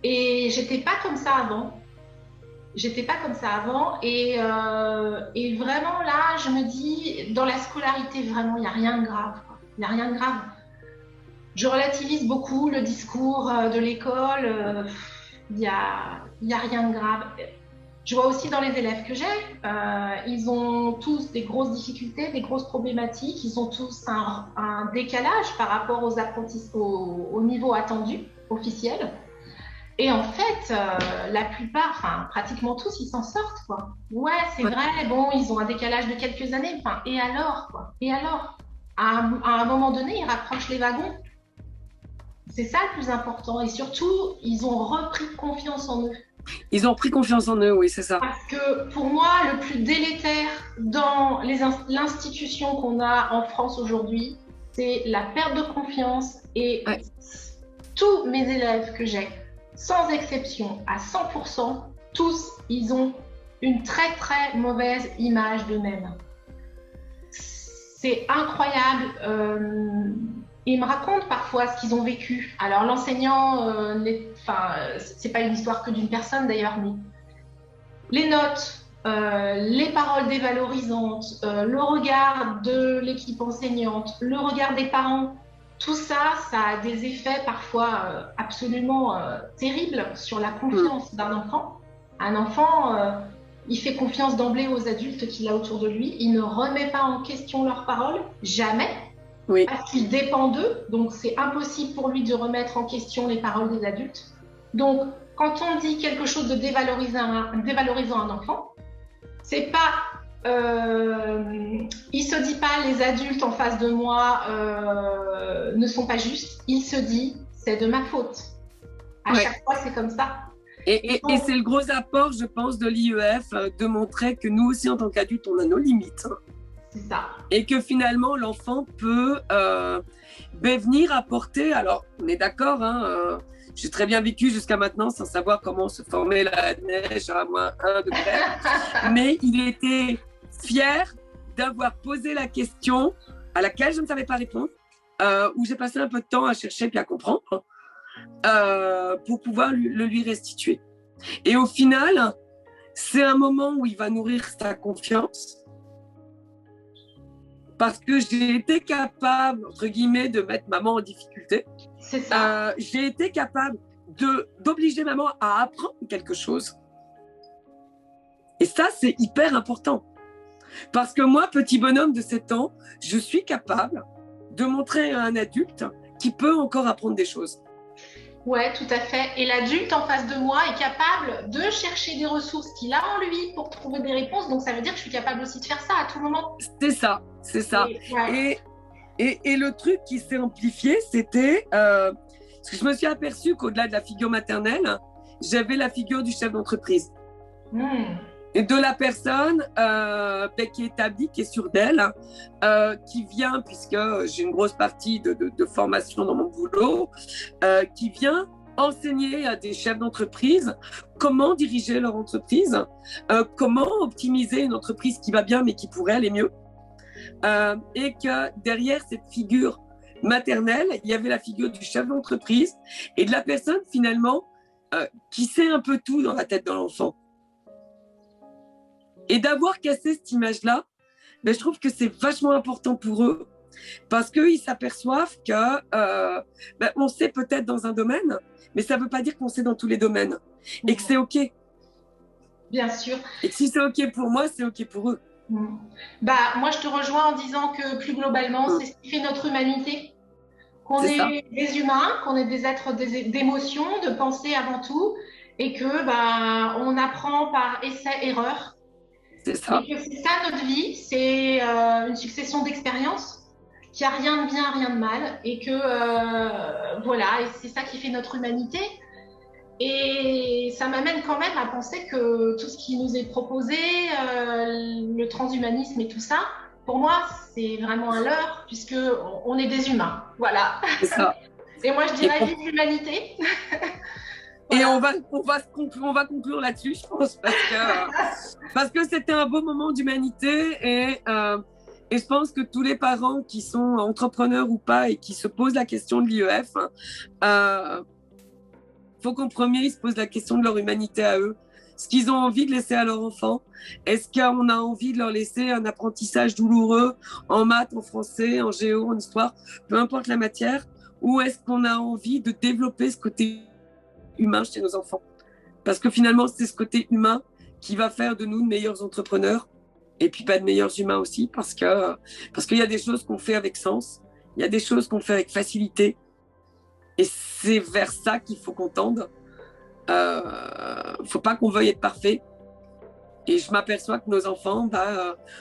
Et j'étais pas comme ça avant. Et vraiment là, je me dis, dans la scolarité, vraiment, il n'y a rien de grave. Il n'y a rien de grave. Je relativise beaucoup le discours de l'école. Il n'y a rien de grave. Je vois aussi dans les élèves que j'ai, ils ont tous des grosses difficultés, des grosses problématiques. Ils ont tous un décalage par rapport aux apprentissages, au niveau attendu, officiel. Et en fait, la plupart, pratiquement tous, ils s'en sortent, quoi. Ouais, c'est vrai, bon, ils ont un décalage de quelques années. Et alors, quoi? Et alors? À un moment donné, ils rapprochent les wagons. C'est ça le plus important. Et surtout, ils ont repris confiance en eux. Ils ont pris confiance en eux, oui, c'est ça. Parce que pour moi, le plus délétère dans l'institution qu'on a en France aujourd'hui, c'est la perte de confiance. Et tous mes élèves que j'ai, sans exception, à 100%, tous, ils ont une très très mauvaise image d'eux-mêmes. C'est incroyable. Ils me racontent parfois ce qu'ils ont vécu. Alors l'enseignant, c'est pas une histoire que d'une personne d'ailleurs, mais les notes, les paroles dévalorisantes, le regard de l'équipe enseignante, le regard des parents, tout ça, ça a des effets parfois absolument terribles sur la confiance d'un enfant. Un enfant, il fait confiance d'emblée aux adultes qu'il a autour de lui. Il ne remet pas en question leurs paroles, jamais, parce qu'il dépend d'eux. Donc, c'est impossible pour lui de remettre en question les paroles des adultes. Donc, quand on dit quelque chose de dévalorisant à un enfant, c'est pas... il se dit pas les adultes en face de moi ne sont pas justes. Il se dit c'est de ma faute. À chaque fois, c'est comme ça. Et c'est le gros apport, je pense, de l'IEF, de montrer que nous aussi, en tant qu'adultes, on a nos limites. C'est ça. Et que finalement, l'enfant peut venir apporter... Alors, on est d'accord, hein, j'ai très bien vécu jusqu'à maintenant sans savoir comment se formait la neige à -1 degré. Mais il était fier d'avoir posé la question à laquelle je ne savais pas répondre, où j'ai passé un peu de temps à chercher puis à comprendre. Pour pouvoir le lui restituer. Et au final, c'est un moment où il va nourrir sa confiance parce que j'ai été capable, entre guillemets, de mettre maman en difficulté. C'est ça. J'ai été capable d'obliger maman à apprendre quelque chose. Et ça, c'est hyper important. Parce que moi, petit bonhomme de 7 ans, je suis capable de montrer à un adulte qui peut encore apprendre des choses. Ouais, tout à fait. Et l'adulte en face de moi est capable de chercher des ressources qu'il a en lui pour trouver des réponses. Donc, ça veut dire que je suis capable aussi de faire ça à tout moment. C'est ça, c'est ça. Et le truc qui s'est amplifié, c'était... parce que je me suis aperçue qu'au-delà de la figure maternelle, j'avais la figure du chef d'entreprise. Et de la personne qui est établie, qui est sûre d'elle, qui vient, puisque j'ai une grosse partie de formation dans mon boulot, qui vient enseigner à des chefs d'entreprise comment diriger leur entreprise, comment optimiser une entreprise qui va bien mais qui pourrait aller mieux. Et que derrière cette figure maternelle, il y avait la figure du chef d'entreprise et de la personne finalement qui sait un peu tout dans la tête de l'enfant. Et d'avoir cassé cette image-là, je trouve que c'est vachement important pour eux parce qu'ils s'aperçoivent que on sait peut-être dans un domaine, mais ça ne veut pas dire qu'on sait dans tous les domaines et que c'est OK. Bien sûr. Et que si c'est OK pour moi, c'est OK pour eux. Moi, je te rejoins en disant que plus globalement, c'est ce qui fait notre humanité. Qu'on est des humains, qu'on est des êtres d'émotions, de pensée avant tout, et que on apprend par essai-erreur. C'est ça. Et que c'est ça notre vie, c'est une succession d'expériences, qu'il n'y a rien de bien, rien de mal, et que et c'est ça qui fait notre humanité. Et ça m'amène quand même à penser que tout ce qui nous est proposé, le transhumanisme et tout ça, pour moi, c'est vraiment un leurre, puisqu'on est des humains. Voilà. C'est ça. Et moi, je dirais vive l'humanité. Et on va conclure là-dessus, je pense, parce que c'était un beau moment d'humanité et je pense que tous les parents qui sont entrepreneurs ou pas et qui se posent la question de l'IEF, faut qu'en premier, ils se posent la question de leur humanité à eux. Ce qu'ils ont envie de laisser à leur enfant. Est-ce qu'on a envie de leur laisser un apprentissage douloureux en maths, en français, en géo, en histoire, peu importe la matière, ou est-ce qu'on a envie de développer ce côté humain chez nos enfants? Parce que finalement, c'est ce côté humain qui va faire de nous de meilleurs entrepreneurs et puis pas de meilleurs humains aussi, parce qu'il y a des choses qu'on fait avec sens, il y a des choses qu'on fait avec facilité, et c'est vers ça qu'il faut qu'on tende. Faut pas qu'on veuille être parfait. Et je m'aperçois que nos enfants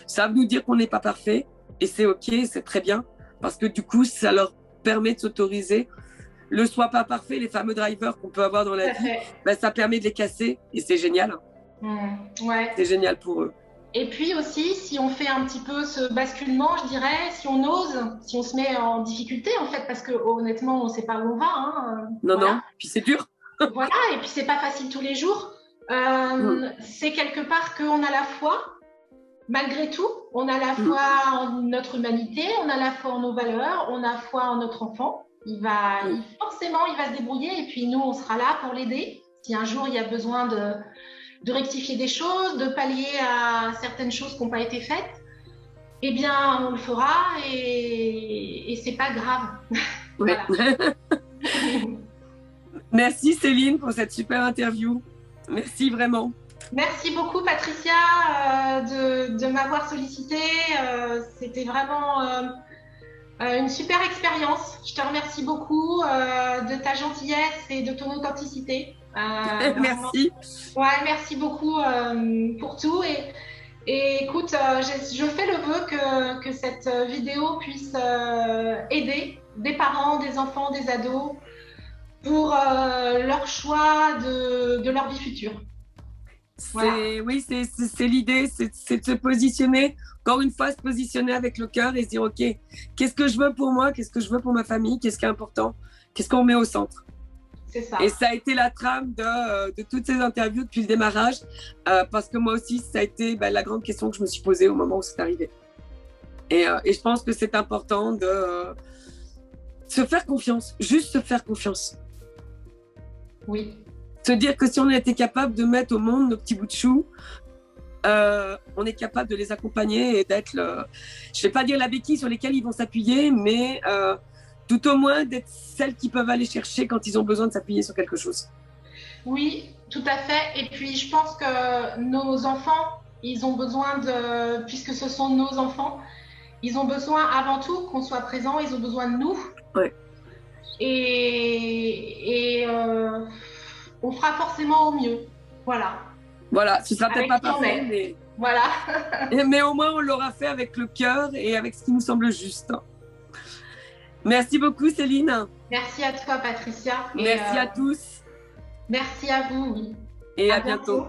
savent nous dire qu'on n'est pas parfait, et c'est OK, c'est très bien, parce que du coup, ça leur permet de s'autoriser le soit pas parfait, les fameux drivers qu'on peut avoir dans la vie, ça permet de les casser et c'est génial. Ouais. C'est génial pour eux. Et puis aussi, si on fait un petit peu ce basculement, je dirais, si on ose, si on se met en difficulté en fait, parce que honnêtement, on ne sait pas où on va. Non, puis c'est dur. Voilà, et puis c'est pas facile tous les jours. Mm. C'est quelque part qu'on a la foi, malgré tout. On a la Mm. foi en notre humanité, on a la foi en nos valeurs, on a foi en notre enfant. Forcément, il va se débrouiller, et puis nous, on sera là pour l'aider. Si un jour il y a besoin de rectifier des choses, de pallier à certaines choses qui n'ont pas été faites, eh bien, on le fera, et c'est pas grave. Ouais. Voilà. Merci Céline pour cette super interview. Merci vraiment. Merci beaucoup Patricia de m'avoir sollicité. C'était vraiment une super expérience. Je te remercie beaucoup de ta gentillesse et de ton authenticité. Merci. Ouais, merci beaucoup pour tout. Et écoute, je fais le vœu que cette vidéo puisse aider des parents, des enfants, des ados pour leur choix de leur vie future. Voilà. Oui, c'est l'idée, c'est de se positionner, encore une fois, se positionner avec le cœur et se dire, OK, qu'est-ce que je veux pour moi, qu'est-ce que je veux pour ma famille, qu'est-ce qui est important, qu'est-ce qu'on met au centre. C'est ça. Et ça a été la trame de toutes ces interviews depuis le démarrage, parce que moi aussi, ça a été la grande question que je me suis posée au moment où c'est arrivé. Et je pense que c'est important de se faire confiance, juste se faire confiance. Oui. Se dire que si on a été capable de mettre au monde nos petits bouts de chou, on est capable de les accompagner et d'être, je ne vais pas dire la béquille sur lesquelles ils vont s'appuyer, mais tout au moins d'être celles qu'ils peuvent aller chercher quand ils ont besoin de s'appuyer sur quelque chose. Oui, tout à fait. Et puis, je pense que nos enfants, ils ont besoin puisque ce sont nos enfants, ils ont besoin avant tout qu'on soit présent, ils ont besoin de nous. Ouais. Et on fera forcément au mieux. Voilà. Voilà, ce sera peut-être pas parfait, mais... Voilà. Mais au moins, on l'aura fait avec le cœur et avec ce qui nous semble juste. Merci beaucoup, Céline. Merci à toi, Patricia. Merci à tous. Merci à vous. Oui. Et à bientôt.